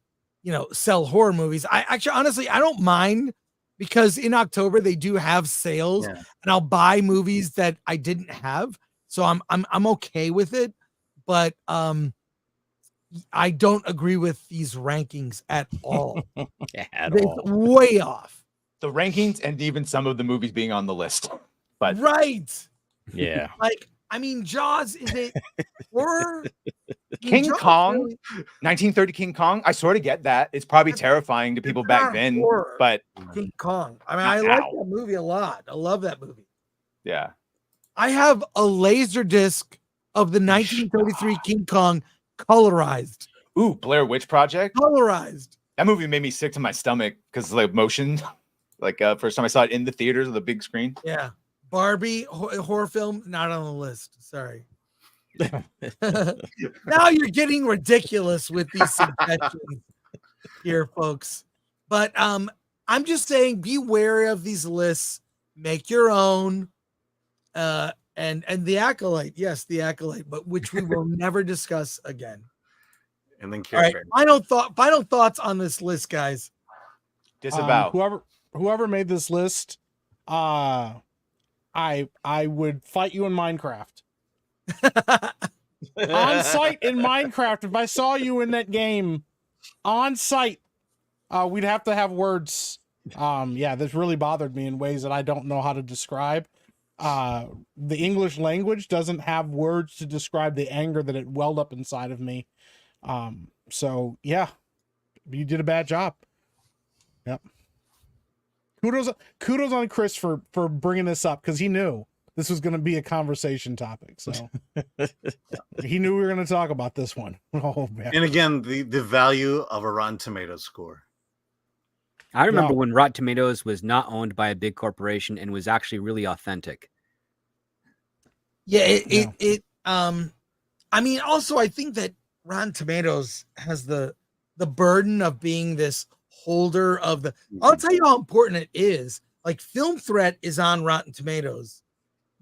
sell horror movies. Honestly, I don't mind, because in October they do have sales, and I'll buy movies that I didn't have. So I'm okay with it. But I don't agree with these rankings at all. Way off. The rankings and even some of the movies being on the list. But yeah, like, I mean, Jaws, is it horror? King Kong, 1930 King Kong. I sort of get that. It's probably terrifying to people back then, horror. But King Kong. I mean, I like that movie a lot. I love that movie. Yeah. I have a laser disc of the 1933 King Kong colorized. Ooh, Blair Witch Project. Colorized. That movie made me sick to my stomach because like motion. Like first time I saw it in the theaters on the big screen. Yeah. Barbie horror film, not on the list. Sorry. Now you're getting ridiculous with these suggestions here, folks. But I'm just saying, be wary of these lists. Make your own. And the Acolyte, yes, the Acolyte, but which we will never discuss again. And then All right, final thoughts on this list, guys. Disavow. Whoever made this list, I would fight you in Minecraft. On site in Minecraft, if I saw you in that game on site, we'd have to have words. Yeah, this really bothered me in ways that I don't know how to describe. The English language doesn't have words to describe the anger that it welled up inside of me. So yeah, you did a bad job. Yep. Kudos on Chris for bringing this up, because he knew this was going to be a conversation topic. So he knew we were going to talk about this one. Oh man. And again, the value of a Rotten Tomatoes score. I remember when Rotten Tomatoes was not owned by a big corporation and was actually really authentic. Yeah, I mean, also I think that Rotten Tomatoes has the burden of being this holder of the. I'll tell you how important it is. Like, Film Threat is on Rotten Tomatoes,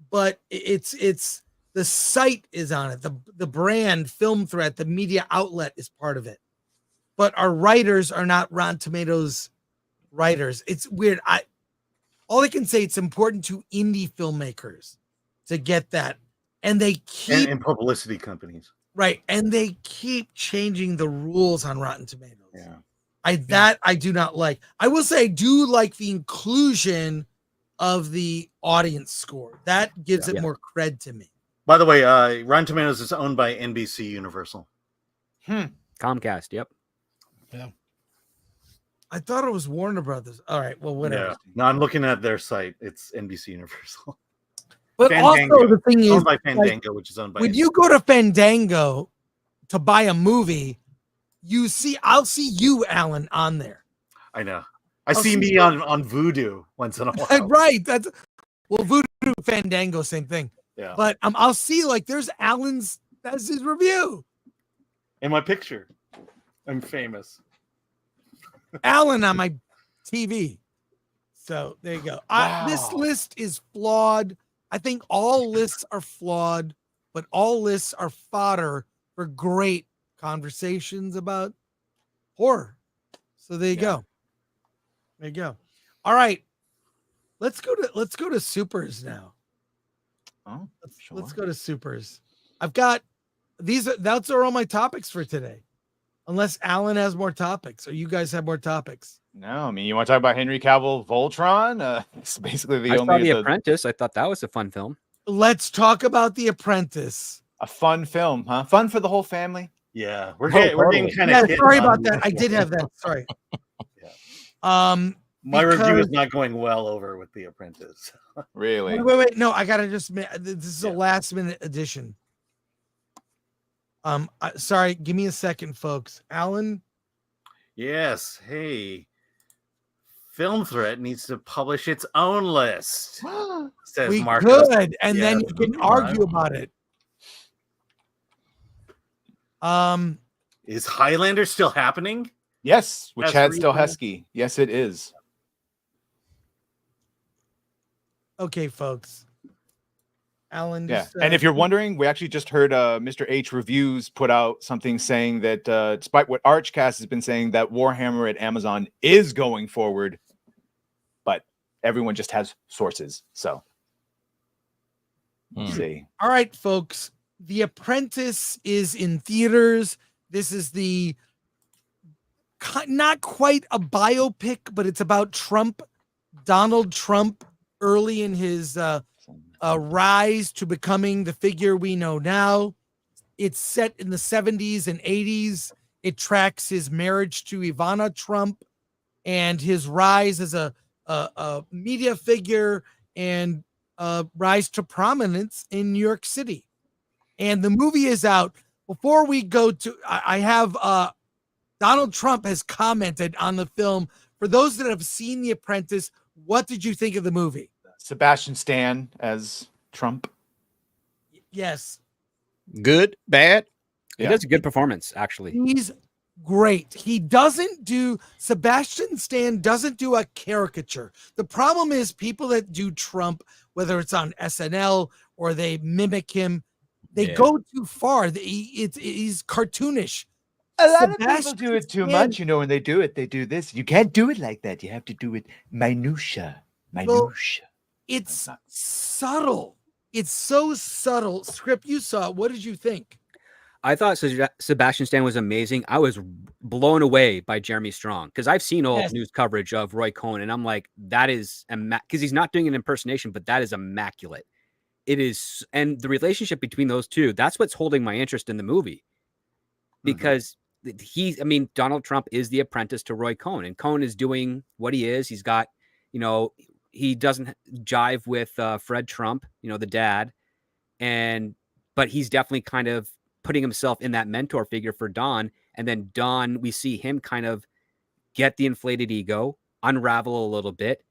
but it's the site is on it. The brand Film Threat, the media outlet, is part of it. But our writers are not Rotten Tomatoes writers. It's weird. All I can say, it's important to indie filmmakers to get that, and they keep and publicity companies, right, and they keep changing the rules on Rotten Tomatoes. Yeah, I do not like. I will say I do like the inclusion of the audience score. That gives it more cred to me. By the way, Rotten Tomatoes is owned by NBC Universal. Comcast, yep. Yeah. I thought it was Warner Brothers. All right, well, whatever. Yeah. No, I'm looking at their site. It's NBC Universal. But Fandango. also the thing is, owned by Fandango, which is owned by when NBC. you go to Fandango to buy a movie, I'll see you, Alan, on there. I know. I see me on Vudu once in a while. Right. Voodoo, Fandango, same thing. Yeah. But I'll see, like, there's Alan's. That's his review. In my picture, I'm famous. Alan on my TV. So there you go. Wow. This list is flawed. I think all lists are flawed, but all lists are fodder for great conversations about horror. So there you go. There you go. All right. Let's go to supers now. Oh, Let's go to supers. I've got that's all my topics for today. Unless Alan has more topics, or you guys have more topics. No, I mean, you want to talk about Henry Cavill Voltron? It's basically the I only. saw The Apprentice. I thought that was a fun film. Let's talk about The Apprentice. A fun film, huh? Fun for the whole family. Yeah, we're getting kind of. Yeah, sorry about that. I did have that. Sorry. My review is not going well over with The Apprentice. Really? Wait. No, I gotta just. This is a last minute addition. Sorry. Give me a second, folks. Alan. Yes. Hey. Film Threat needs to publish its own list. Says We Marcos. could, and then you can argue about it. Is Highlander still happening? Yes, with That's Chad reasonable. Stahelski. Yes, it is. Okay, folks. Alan. Yeah, Just, and if you're wondering, we actually just heard Mr. H Reviews put out something saying that despite what Archcast has been saying, that Warhammer at Amazon is going forward, but everyone just has sources. So, see. All right, folks. The Apprentice is in theaters. This is the not quite a biopic, but it's about Trump, Donald Trump, early in his rise to becoming the figure we know now. It's set in the 70s and 80s. It tracks his marriage to Ivana Trump and his rise as a media figure and rise to prominence in New York City. And the movie is out. Before we go to, I have Donald Trump has commented on the film. For those that have seen The Apprentice, what did you think of the movie? Sebastian Stan as Trump. Yes. Good, bad. He does a good performance, actually. He's great. Sebastian Stan doesn't do a caricature. The problem is people that do Trump, whether it's on SNL or they mimic him, they go too far. He's cartoonish. A lot of people do it too much, when they do this. You can't do it like that. You have to do it minutia. Well, it's subtle. It's so subtle. Script, you saw it. What did you think? I thought Sebastian Stan was amazing. I was blown away by Jeremy Strong because I've seen all news coverage of Roy Cohn, and I'm like, that is because he's not doing an impersonation, but that is immaculate. It is, and the relationship between those two, that's what's holding my interest in the movie. Because Donald Trump is the apprentice to Roy Cohn, and Cohn is doing what he is. He's got, he doesn't jive with Fred Trump, the dad, but he's definitely kind of putting himself in that mentor figure for Don. And then Don, we see him kind of get the inflated ego, unravel a little bit,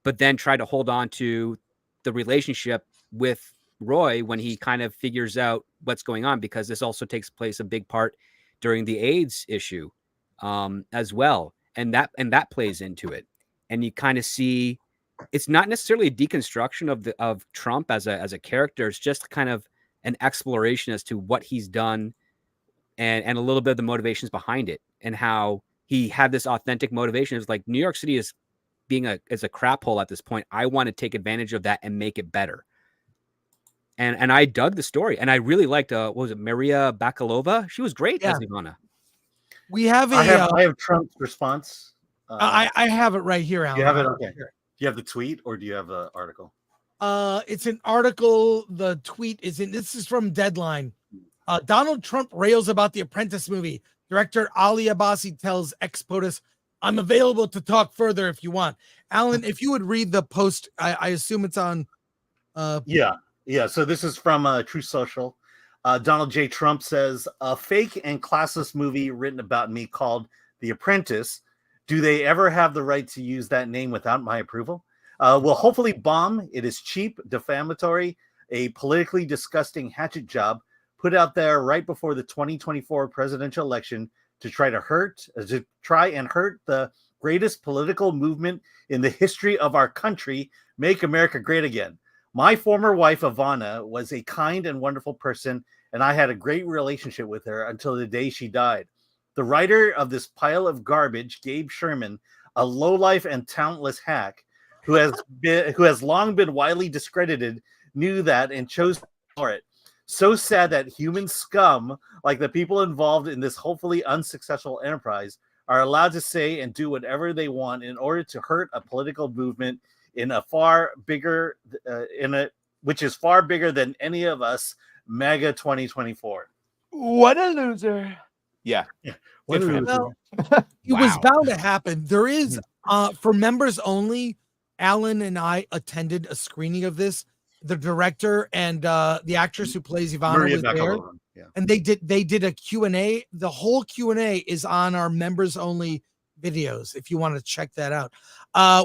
but then try to hold on to the relationship with Roy when he kind of figures out what's going on, because this also takes place a big part during the AIDS issue as well. And that plays into it. And you kind of see, it's not necessarily a deconstruction of Trump as a character. It's just kind of an exploration as to what he's done and a little bit of the motivations behind it, and how he had this authentic motivation. It's like New York City is as a crap hole at this point. I want to take advantage of that and make it better. And I dug the story, and I really liked what was it, Maria Bakalova? She was great as Ivana. We have I have Trump's response. I have it right here, Alan. You have it? Okay. Do you have the tweet or do you have the article? It's an article. The tweet is this is from Deadline. Donald Trump rails about the Apprentice movie. Director Ali Abbasi tells ex-POTUS, "I'm available to talk further if you want." Alan, if you would read the post, I assume it's on. Yeah. So this is from True Social. Donald J. Trump says, "A fake and classless movie written about me called The Apprentice. Do they ever have the right to use that name without my approval? Will hopefully bomb. It is cheap, defamatory, a politically disgusting hatchet job put out there right before the 2024 presidential election to try and hurt the greatest political movement in the history of our country, Make America Great Again. My former wife, Ivana, was a kind and wonderful person, and I had a great relationship with her until the day she died. The writer of this pile of garbage, Gabe Sherman, a lowlife and talentless hack, who has long been widely discredited, knew that and chose to ignore it. So sad that human scum, like the people involved in this hopefully unsuccessful enterprise, are allowed to say and do whatever they want in order to hurt a political movement which is far bigger than any of us. MAGA 2024. What a loser. Yeah. What a loser. Well, it was bound to happen. There is, for members only, Alan and I attended a screening of this. The director and the actress who plays Ivana was there. Yeah. And they did a Q&A. The whole Q&A is on our members only videos if you want to check that out.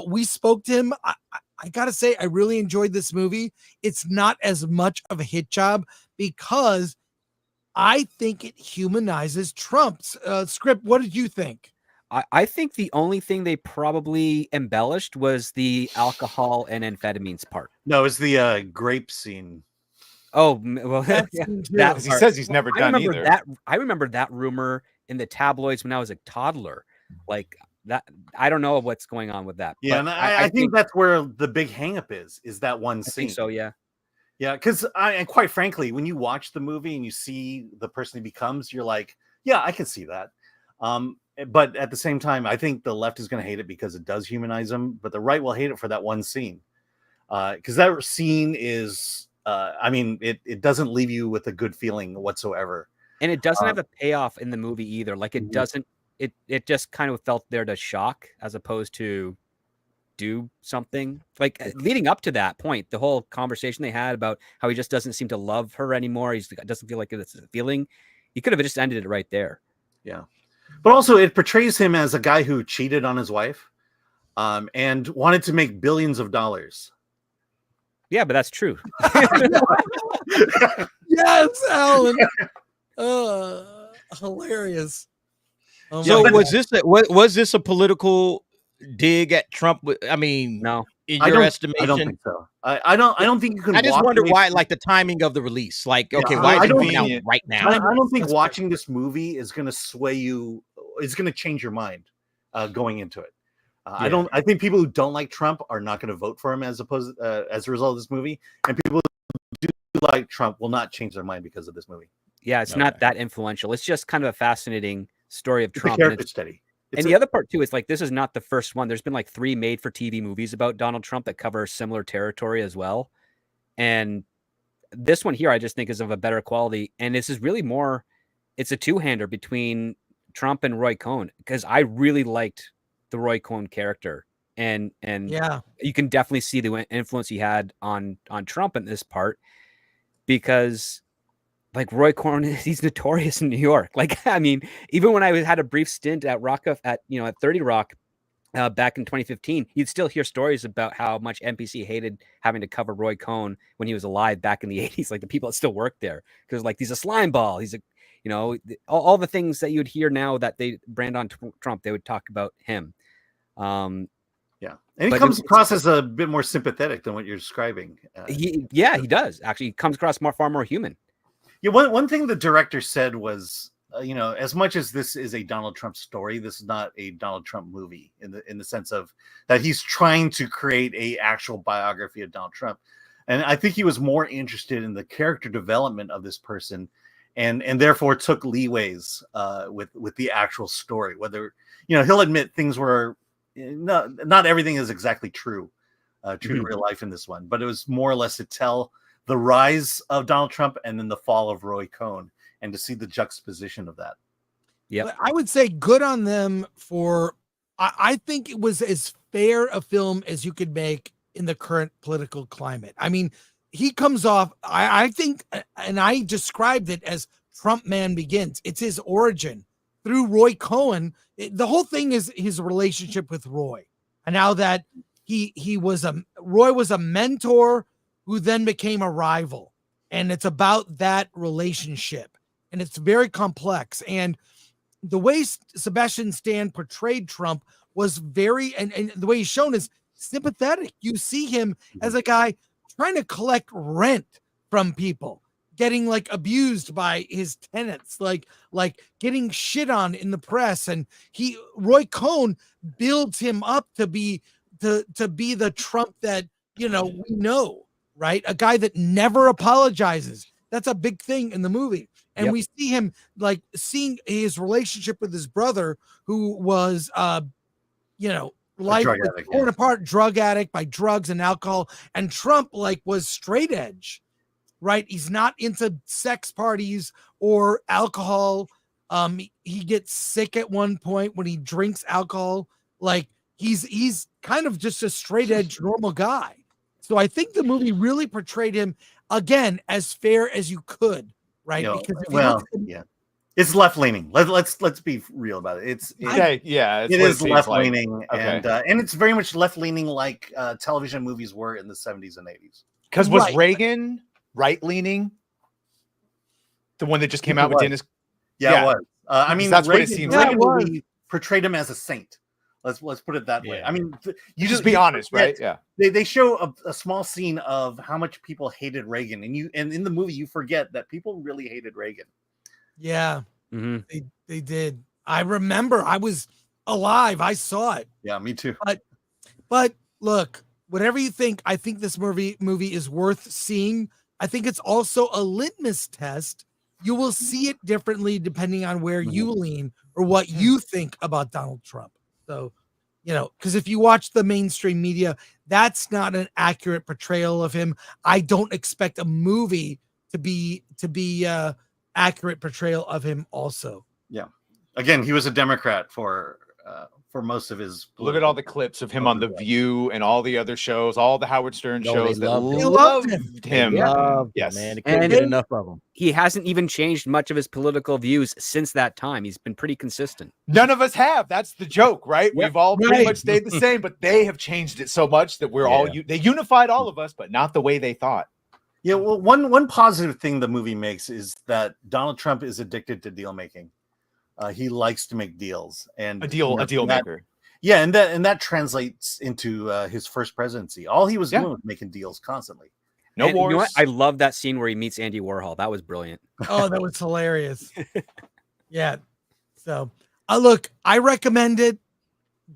We spoke to him. I gotta say, I really enjoyed this movie. It's not as much of a hit job because I think it humanizes Trump's script. What did you think? I think the only thing they probably embellished was the alcohol and amphetamines part. No, it's the grape scene. Oh, well, he says he's never done either. I remember that rumor in the tabloids when I was a toddler. Like that, I don't know what's going on with that. Yeah, and I think that's where the big hangup is that one scene. I think so, yeah. Yeah, because and quite frankly, when you watch the movie and you see the person he becomes, you're like, yeah, I can see that. But at the same time, I think the left is going to hate it because it does humanize him, but the right will hate it for that one scene. Because that scene is, it doesn't leave you with a good feeling whatsoever. And it doesn't have a payoff in the movie either. Like it doesn't, it just kind of felt there to shock as opposed to do something. Like leading up to that point, the whole conversation they had about how he just doesn't seem to love her anymore. He doesn't feel like it's a feeling. You could have just ended it right there. Yeah. But also it portrays him as a guy who cheated on his wife and wanted to make billions of dollars. Yeah, but that's true. Yes, Alan. Hilarious. Oh So my was God. was this a political dig at Trump? I mean, No. in I your don't estimation, think so. I don't think you can. I just walk wonder away why, from- like the timing of the release. Like, Yeah, okay, why I is it don't coming out think- right now? I don't think That's watching this movie is going to sway you. It's going to change your mind going into it. I don't. I think people who don't like Trump are not going to vote for him as a result of this movie, and people who do like Trump will not change their mind because of this movie. Yeah, it's not that influential. It's just kind of a fascinating story of It's Trump. a character study. And the other part too is like this is not the first one. There's been like 3 made-for-TV movies about Donald Trump that cover similar territory as well. And this one here, I just think is of a better quality. And this is really more. It's a two-hander between Trump and Roy Cohn because I really liked the Roy Cohn character, and Yeah. you can definitely see the influence he had on Trump in this part because. Like Roy Cohn, he's notorious in New York. Like, I mean, even when I had a brief stint at 30 Rock back in 2015, you'd still hear stories about how much NBC hated having to cover Roy Cohn when he was alive back in the 80s. Like the people that still worked there, because like he's a slime ball. He's a, all the things that you'd hear now that they brand on Trump, they would talk about him. And he comes across as a bit more sympathetic than what you're describing. He does actually. He comes across far more human. Yeah, one thing the director said was, as much as this is a Donald Trump story, this is not a Donald Trump movie in the sense of that he's trying to create a actual biography of Donald Trump. And I think he was more interested in the character development of this person and therefore took leeways with the actual story. Whether, he'll admit things were not everything is exactly true to real life in this one, but it was more or less to tell the rise of Donald Trump and then the fall of Roy Cohn, and to see the juxtaposition of that. Yeah, I would say good on them for. I think it was as fair a film as you could make in the current political climate. I mean, he comes off. I think, and I described it as Trump Man Begins. It's his origin through Roy Cohn. The whole thing is his relationship with Roy, and now that Roy was a mentor who then became a rival. And it's about that relationship. And it's very complex. And the way Sebastian Stan portrayed Trump was very, and the way he's shown is sympathetic. You see him as a guy trying to collect rent from people, getting like abused by his tenants, like getting shit on in the press. And Roy Cohn builds him up to be the Trump that, we know. Right? A guy that never apologizes. That's a big thing in the movie. And we see him like seeing his relationship with his brother, who was, life torn apart, drug addict by drugs and alcohol. And Trump was straight edge, right? He's not into sex parties or alcohol. He gets sick at one point when he drinks alcohol. Like he's kind of just a straight edge normal guy. So I think the movie really portrayed him again as fair as you could, right? Because it's left leaning. Let's be real about it. It is left leaning, and it's very much left leaning like television movies were in the 70s and 80s. Because was Reagan right leaning? The one that just came out with Dennis. Yeah, it was. I mean, that's Reagan, what it seems Reagan like. movie portrayed him as a saint. Let's put it that way. I mean, you just be honest, right? Yeah. They show a small scene of how much people hated Reagan, and in the movie you forget that people really hated Reagan. Yeah, they did. I remember. I was alive. I saw it. Yeah, me too. But look, whatever you think, I think this movie is worth seeing. I think it's also a litmus test. You will see it differently depending on where you lean or what you think about Donald Trump. So, because if you watch the mainstream media, that's not an accurate portrayal of him. I don't expect a movie to be accurate portrayal of him also. Yeah. Again, he was a Democrat for most of his. Look at all the clips of him on The View and all the other shows, all the Howard Stern shows that loved him. Yes, man, can't get enough of him. He hasn't even changed much of his political views since that time. He's been pretty consistent. None of us have. That's the joke, right? Yep. We've all pretty much stayed the same, but they have changed it so much that we're all they unified all of us, but not the way they thought. Yeah, well, one positive thing the movie makes is that Donald Trump is addicted to deal making. He likes to make deals, and A deal maker. Yeah, and that translates into his first presidency. All he was doing was making deals constantly. No And wars. you know what? I love that scene where he meets Andy Warhol. That was brilliant. Oh, that was hilarious. Yeah. So, look, I recommend it.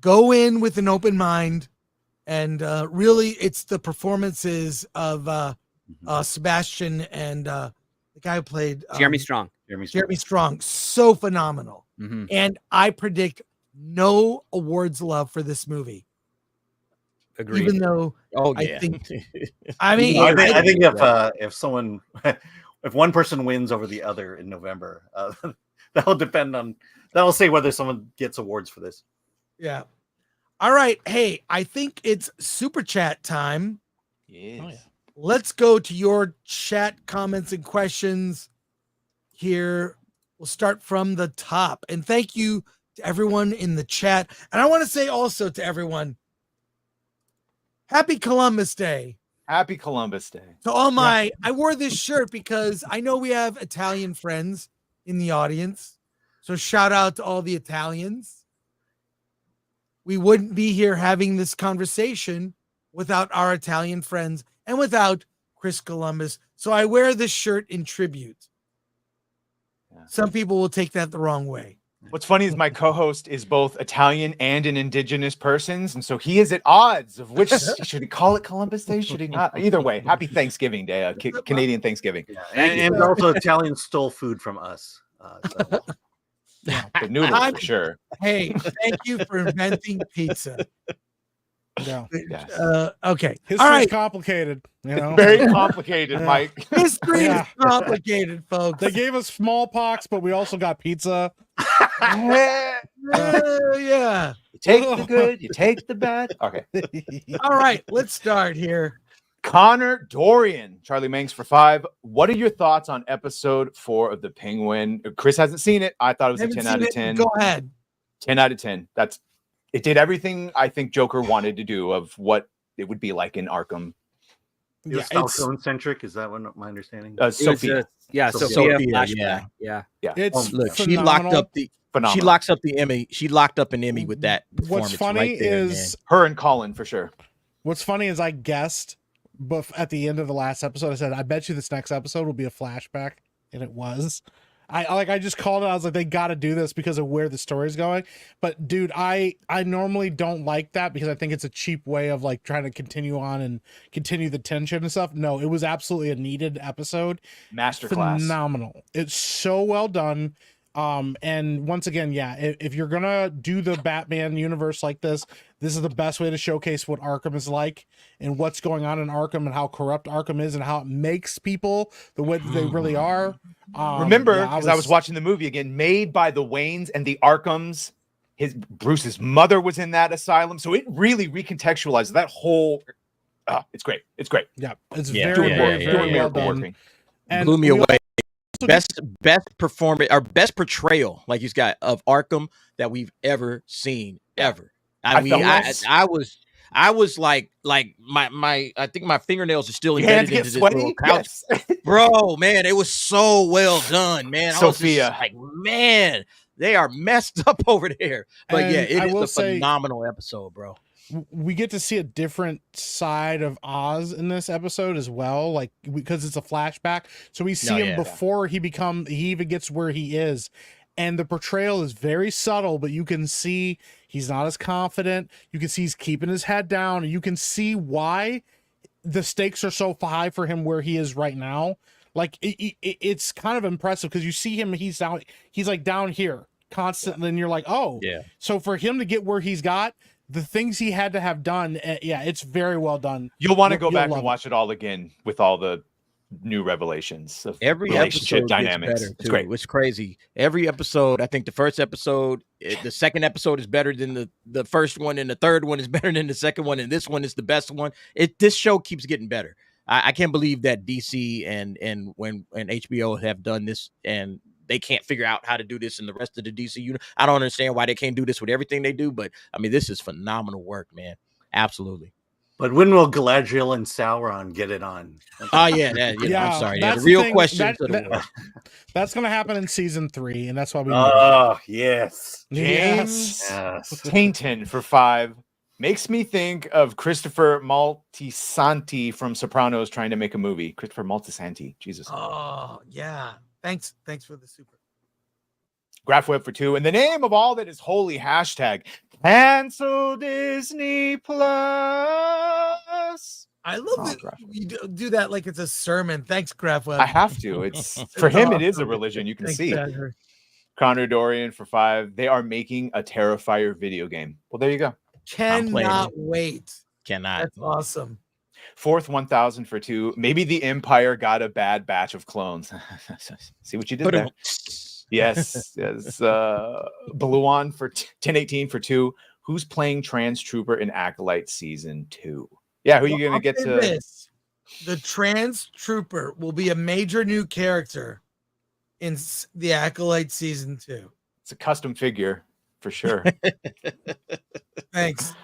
Go in with an open mind, and really, it's the performances of Sebastian and the guy who played Jeremy Strong. Jeremy Strong, so phenomenal. Mhm. And I predict no awards love for this movie. Agreed. Even though yeah. I think, I mean, I think if someone, if one person wins over the other in November, that'll depend on, that'll say whether someone gets awards for this. Yeah. All right. Hey, I think it's super chat time. Yes. Oh, yeah. Let's go to your chat comments and questions here. We'll start from the top. And thank you to everyone in the chat. And I want to say also to everyone, Happy Columbus Day. Happy Columbus Day. To all my, I wore this shirt because I know we have Italian friends in the audience. So shout out to all the Italians. We wouldn't be here having this conversation without our Italian friends and without Chris Columbus. So I wear this shirt in tribute. Yeah. Some people will take that the wrong way. What's funny is my co-host is both Italian and an indigenous person, and so he is at odds of which should he call it Columbus Day? Should he not? Either way, happy Thanksgiving Day, Canadian Thanksgiving. Yeah. And also Italians stole food from us. So. The noodles for sure. Hey, thank you for inventing pizza. Yeah. Yes. Okay. History's All right. complicated. You know? Very complicated, Yeah. Mike. History Yeah. is complicated, folks. They gave us smallpox, but we also got pizza. Yeah. You take the good, you take the bad. Okay. All right, let's start here. Connor Dorian, Charlie Manx for 5. What are your thoughts on episode 4 of The Penguin? Chris hasn't seen it. I thought it was a Haven't 10 seen out of it? 10. Go ahead. 10 out of 10. It did everything I think Joker wanted to do of what it would be like in Arkham. It was Falcone centric. Is that what my understanding? Sophia. Sophia, flashback. Yeah. It's Look, she phenomenal. locked up the Phenomenal. She locks up the Emmy. She locked up an Emmy with that performance. What's funny right there, is Her and Colin for sure. What's funny is I guessed, but at the end of the last episode, I said, "I bet you this next episode will be a flashback," and it was. I just called it. I was like, they got to do this because of where the story's going. But dude, I normally don't like that because I think it's a cheap way of like trying to continue on and continue the tension and stuff. No, it was absolutely a needed episode. Masterclass. Phenomenal. It's so well done. And once again, yeah, if you're gonna do the Batman universe like this is the best way to showcase what Arkham is like and what's going on in Arkham and how corrupt Arkham is and how it makes people the way that they really are. Remember, because I was watching the movie again, made by the Waynes and the Arkhams. Bruce's mother was in that asylum, so it really recontextualized that whole. It's great. It's great. Yeah, it's Yeah, very well done. Working. And blew me we away. also Best performance or best portrayal, like he's got, of Arkham that we've ever seen ever. I was like my I think my fingernails are still Your hands embedded get into this little sweaty? couch. Yes. Bro, man, it was so well done, man. I was Sophia. just like, man, they are messed up over there. But And yeah, it I is will a say- phenomenal episode, bro. we get to see a different side of Oz in this episode as well, like because it's a flashback. So we see him before he even gets where he is. And the portrayal is very subtle, but you can see he's not as confident. You can see he's keeping his head down. And you can see why the stakes are so high for him where he is right now. Like it's kind of impressive because you see him, he's like down here constantly, and you're like, oh, Yeah. So for him to get where he's got, the things he had to have done, it's very well done. You'll want to go You'll back love and watch it all again with all the new revelations of Every relationship episode dynamics. gets better, It's too. great. It's crazy. Every episode, I think the first episode, the second episode is better than the first one, and the third one is better than the second one, and this one is the best one. This show keeps getting better. I can't believe that DC and HBO have done this, and they can't figure out how to do this in the rest of the DC unit. I don't understand why they can't do this with everything they do, but I mean, this is phenomenal work, man. Absolutely. But when will Galadriel and Sauron get it on? Oh yeah, I'm sorry. Yeah, the real question. That's going to happen in season 3, and that's why we. Oh yes, James yes. Tainton for 5 makes me think of Christopher Moltisanti from Sopranos trying to make a movie. Christopher Moltisanti, Jesus. Oh yeah, thanks for the super. Graph Web for 2. In the name of all that is holy, hashtag cancel Disney Plus. I love that you do that like it's a sermon. Thanks, Graph Web. I have to. It's for him. It is a religion. You can see. Badger. Connor Dorian for 5. They are making a Terrifier video game. Well, there you go. Cannot wait. Cannot. That's awesome. Fourth 1,000 for 2. Maybe the Empire got a bad batch of clones. See what you did there. Yes. Blue on for 1018 for 2. Who's playing Trans Trooper in Acolyte season 2? Yeah, who are you going to get to? This. The Trans Trooper will be a major new character in the Acolyte season 2. It's a custom figure for sure. Thanks.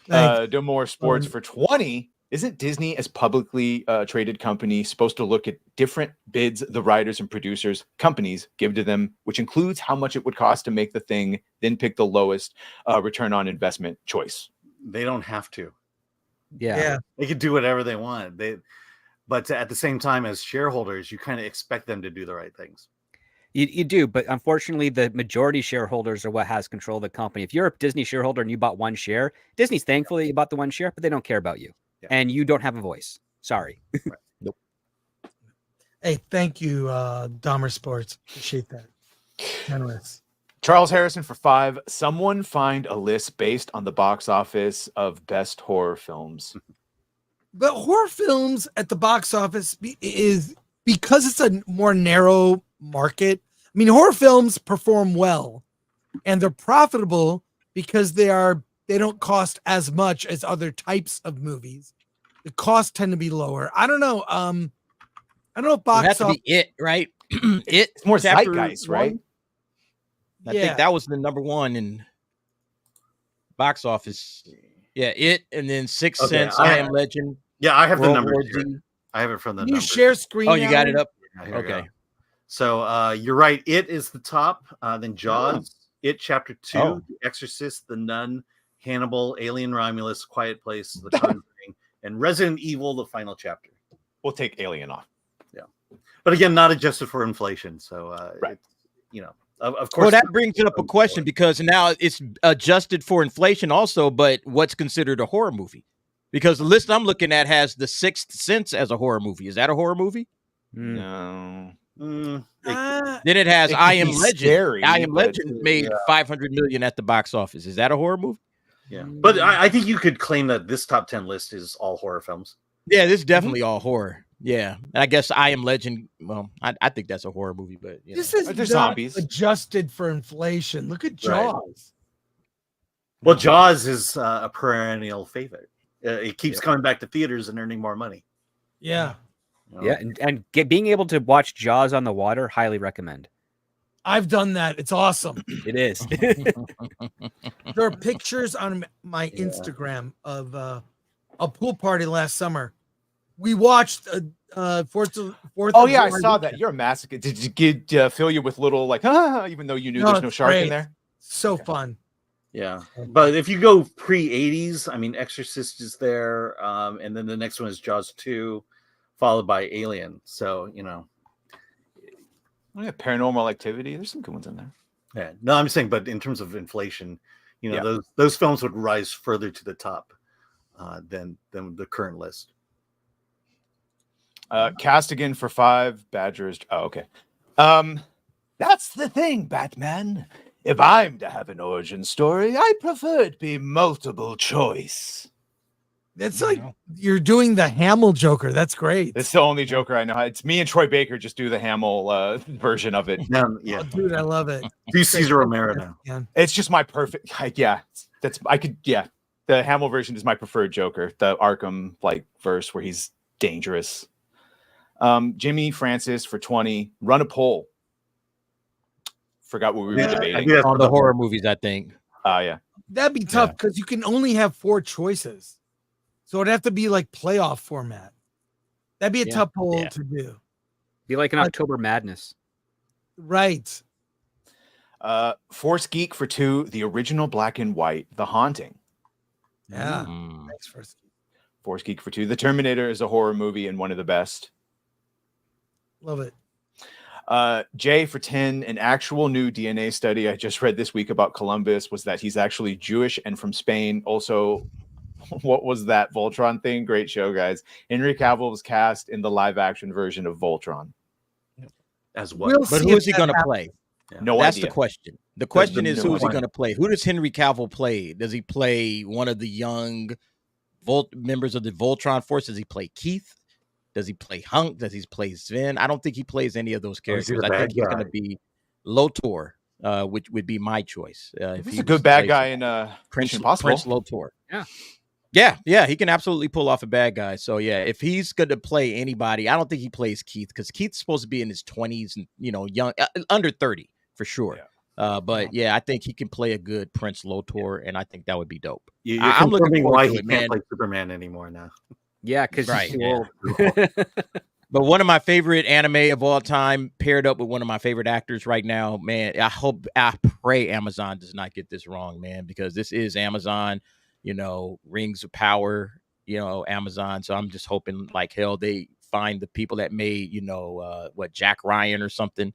No more sports for 20. Isn't Disney, as publicly traded company, supposed to look at different bids the writers and producers companies give to them, which includes how much it would cost to make the thing, then pick the lowest return on investment choice? They don't have to. Yeah. They could do whatever they want. But at the same time, as shareholders, you kind of expect them to do the right things. You do, but unfortunately, the majority shareholders are what has control of the company. If you're a Disney shareholder and you bought one share, Disney's thankful that you bought the one share, but they don't care about you. Yeah. And you don't have a voice. Sorry. Right. Nope. Hey, thank you, Dahmer Sports. Appreciate that. Generous. Charles Harrison for 5. Someone find a list based on the box office of best horror films. The horror films at the box office is because it's a more narrow market. I mean, horror films perform well and they're profitable because they don't cost as much as other types of movies. The costs tend to be lower. I don't know. I don't know if box office. Be it, right? It's more zeitgeist, right? I think that was the number 1 in box office. Yeah, it, and then Sixth Sense, I Am Legend. Yeah, I have the numbers here. I have it from the Can you numbers. share screen. Oh, you got it up? Yeah, okay. So you're right. It is the top. Then Jaws, It Chapter 2, The Exorcist, The Nun, Hannibal, Alien Romulus, Quiet Place, The Conjuring, and Resident Evil, the final chapter. We'll take Alien off. Yeah. But again, not adjusted for inflation. So, right. Of course. Well, that brings up a question because now it's adjusted for inflation also, but what's considered a horror movie? Because the list I'm looking at has The Sixth Sense as a horror movie. Is that a horror movie? No. Then it has I Am Legend. Scary, I Am Legend made $500 million at the box office. Is that a horror movie? Yeah. But I think you could claim that this top 10 list is all horror films. Yeah, this is definitely all horror. Yeah. And I guess I Am Legend, well, I think that's a horror movie, but this is not zombies adjusted for inflation. Look at Jaws. Right. Well, Jaws is a perennial favorite. It keeps coming back to theaters and earning more money. Yeah. Yeah, and being able to watch Jaws on the water, highly recommend. I've done that. It's awesome. It is. There are pictures on my Instagram of a pool party last summer. We watched Fourth. Oh yeah, I saw that. You're a masochist. Did you fill you with little like, even though you knew there's no shark in there? So fun. Yeah, but if you go pre-80s, I mean, Exorcist is there, and then the next one is Jaws 2, followed by Alien. So yeah, Paranormal Activity. There's some good ones in there. Yeah, no, I'm saying, but in terms of inflation, those films would rise further to the top than the current list. Castigan for 5. Badgers. Oh, okay. That's the thing, Batman. If I'm to have an origin story, I prefer it be multiple choice. It's like you're doing the Hamill Joker. That's great. It's the only Joker I know. It's me and Troy Baker just do the Hamill version of it. Yeah, Oh, dude, I love it. Do Caesar Romero now. Yeah. It's just my perfect. The Hamill version is my preferred Joker. The Arkham verse where he's dangerous. Jimmy Francis for 20. Run a poll. Forgot what we were debating on the horror movies. I think. Yeah. That'd be tough because you can only have 4 choices. So it'd have to be like playoff format. That'd be a Yeah. tough poll Yeah. to do. Be like an October Madness. Right. Force Geek for 2, the original black and white, The Haunting. Yeah. Mm. Thanks for Force Geek for 2, The Terminator is a horror movie and one of the best. love it. Jay for 10, an actual new DNA study I just read this week about Columbus was that he's actually Jewish and from Spain. Also, what was that Voltron thing? Great show, guys. Henry Cavill was cast in the live action version of Voltron. As what? We'll But see who if is he that going to happens. play? No That's idea. the question. The question been is, no who is he idea. going to play? Who does Henry Cavill play? Does he play one of the young members of the Voltron force? Does he play Keith? Does he play Hunk? Does he play Sven? I don't think he plays any of those Or is he characters. the I think bad he's going to guy? be Lotor, which would be my choice. If He's he a good was bad played guy for in Prince, Mission Impossible. Prince Lotor. Yeah. Yeah, he can absolutely pull off a bad guy. So yeah, if he's going to play anybody, I don't think he plays Keith because Keith's supposed to be in his 20s and young, under 30 for sure. But yeah, I think he can play a good Prince Lotor, and I think that would be dope. You're I'm looking confirming forward why to he it, can't man. play Superman anymore now. Yeah, because Right, he's too yeah. old. But one of my favorite anime of all time, paired up with one of my favorite actors right now, man. I pray Amazon does not get this wrong, man, because this is Amazon, Rings of Power, Amazon. So I'm just hoping like hell they find the people that made, Jack Ryan or something,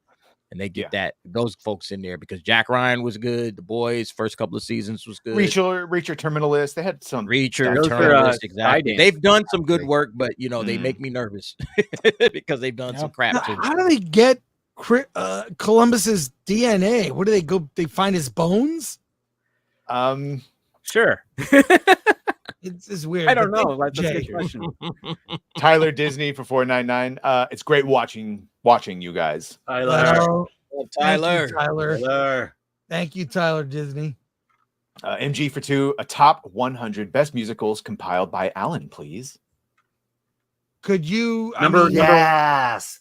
and they get those folks in there because Jack Ryan was good. The Boys first couple of seasons was good. Reacher, Terminalist. They had some Reacher, Those are, Terminalist, exactly. Skydance. They've done some good work, but they make me nervous because they've done some crap too. How do they get Columbus's DNA? What do they go? They find his bones? Sure. It's weird. I don't but know. That's a Jay. good question. Tyler Disney for 4.99. It's great watching you guys. Well, Tyler. Thank you, Tyler. Tyler. Thank you, Tyler Disney. MG for 2, a top 100 best musicals compiled by Alan, please. Could you Yes.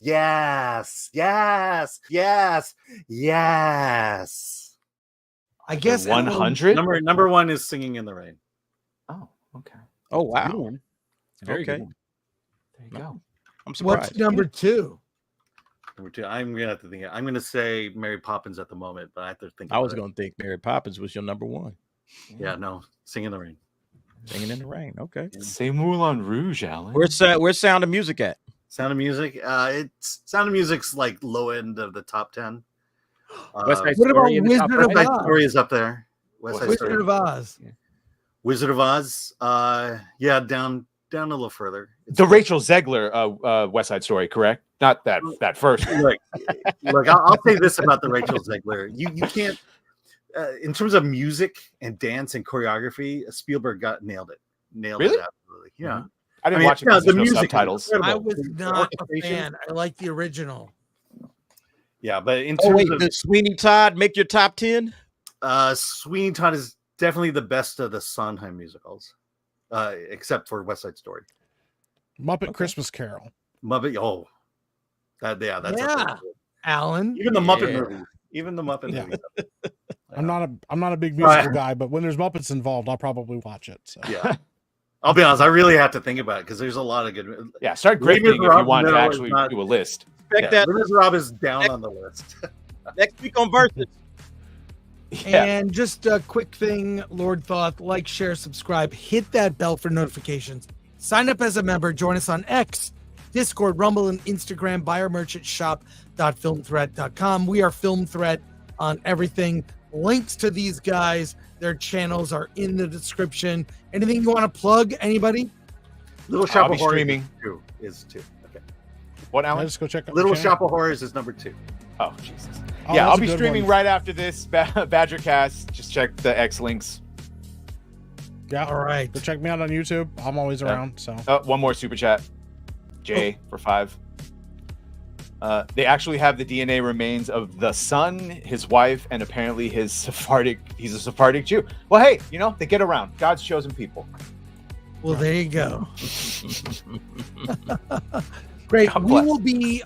I guess 100. Number one is Singing in the Rain. Oh, okay. Oh Good wow. one. Very Okay. good one. There you go. I'm surprised. What's number 2? Number two, I'm gonna have to think. I'm gonna say Mary Poppins at the moment, but I have to think. I was about going to think Mary Poppins was your number one. it. Yeah, no, Singing in the Rain. Singing in the Rain. Okay. Say Moulin Rouge, Alan. Where's Sound of Music at? Sound of Music. It's Sound of Music's like low end of the top 10. West Side What about Story in the top Wizard of five? West Side Oz? Story is up there. West Side Wizard Story. of Oz. Wizard of Oz. Yeah, down a little further. It's The Rachel Zegler West Side Story, correct? Not that first. Look, I'll say this about the Rachel Zegler. You can't, in terms of music and dance and choreography, Spielberg nailed it. Really? It absolutely. Yeah. I didn't watch it because the there's no music is subtitles. incredible. I was The not a orchestration. fan. I like the original. Yeah, but in Oh terms wait, of did Sweeney Todd make your top 10? Sweeney Todd is definitely the best of the Sondheim musicals, except for West Side Story. Muppet Christmas Carol. Muppet. Oh, that's Yeah. up there. Alan. Even the Muppet Yeah. movie. Even the Muppet Yeah. movie. I'm not a big musical guy, but when there's Muppets involved, I'll probably watch it. So. Yeah. I'll be honest. I really have to think about it because there's a lot of good. Yeah, start Les grifting if you Miserables want to is actually not- do a list. Expect that Les Miserables is down on the list. next week on Versus. Yeah. And just a quick thing, Lord Thoth, like, share, subscribe, hit that bell for notifications. Sign up as a member. Join us on X, Discord, Rumble, and Instagram. Buy our merch at shop.filmthreat.com. We are Film Threat on everything. Links to these guys, their channels are in the description. Anything you want to plug? Anybody? Little I'll Shop be of Horrors streaming. is two. Okay. What, Can I Alan? just go check out Little the channel? Shop of Horrors is number 2. Oh, Jesus. Oh, Yeah, that's I'll a be good streaming one. right after this Badgercast. Just check the X links. Yeah. All right. Go check me out on YouTube. I'm always Yeah. around. So One more super chat. Jay for 5. They actually have the DNA remains of the son, his wife, and apparently he's a Sephardic Jew. Well, hey, they get around. God's chosen people. Well, there you go. Great. God We bless. will be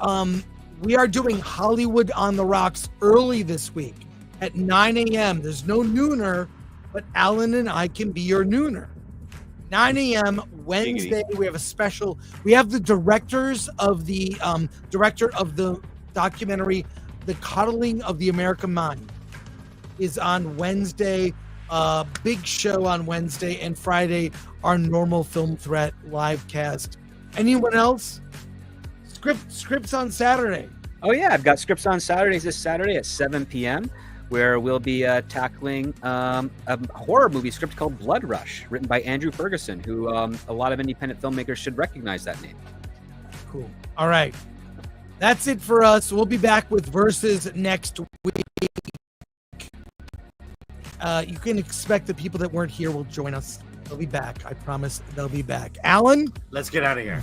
we are doing Hollywood on the Rocks early this week at 9 a.m. There's no nooner, but Alan and I can be your nooner. 9 a.m. Wednesday. We have a special. We have the director of the documentary, The Coddling of the American Mind, is on Wednesday. Big show on Wednesday, and Friday our normal Film Threat live cast. Anyone else? Scripts on Saturday. Oh yeah, I've got Scripts on Saturdays this Saturday at 7 p.m. where we'll be tackling a horror movie script called Blood Rush, written by Andrew Ferguson, who a lot of independent filmmakers should recognize that name. Cool. All right. That's it for us. We'll be back with Versus next week. You can expect the people that weren't here will join us. They'll be back. I promise they'll be back. Alan? Let's get out of here.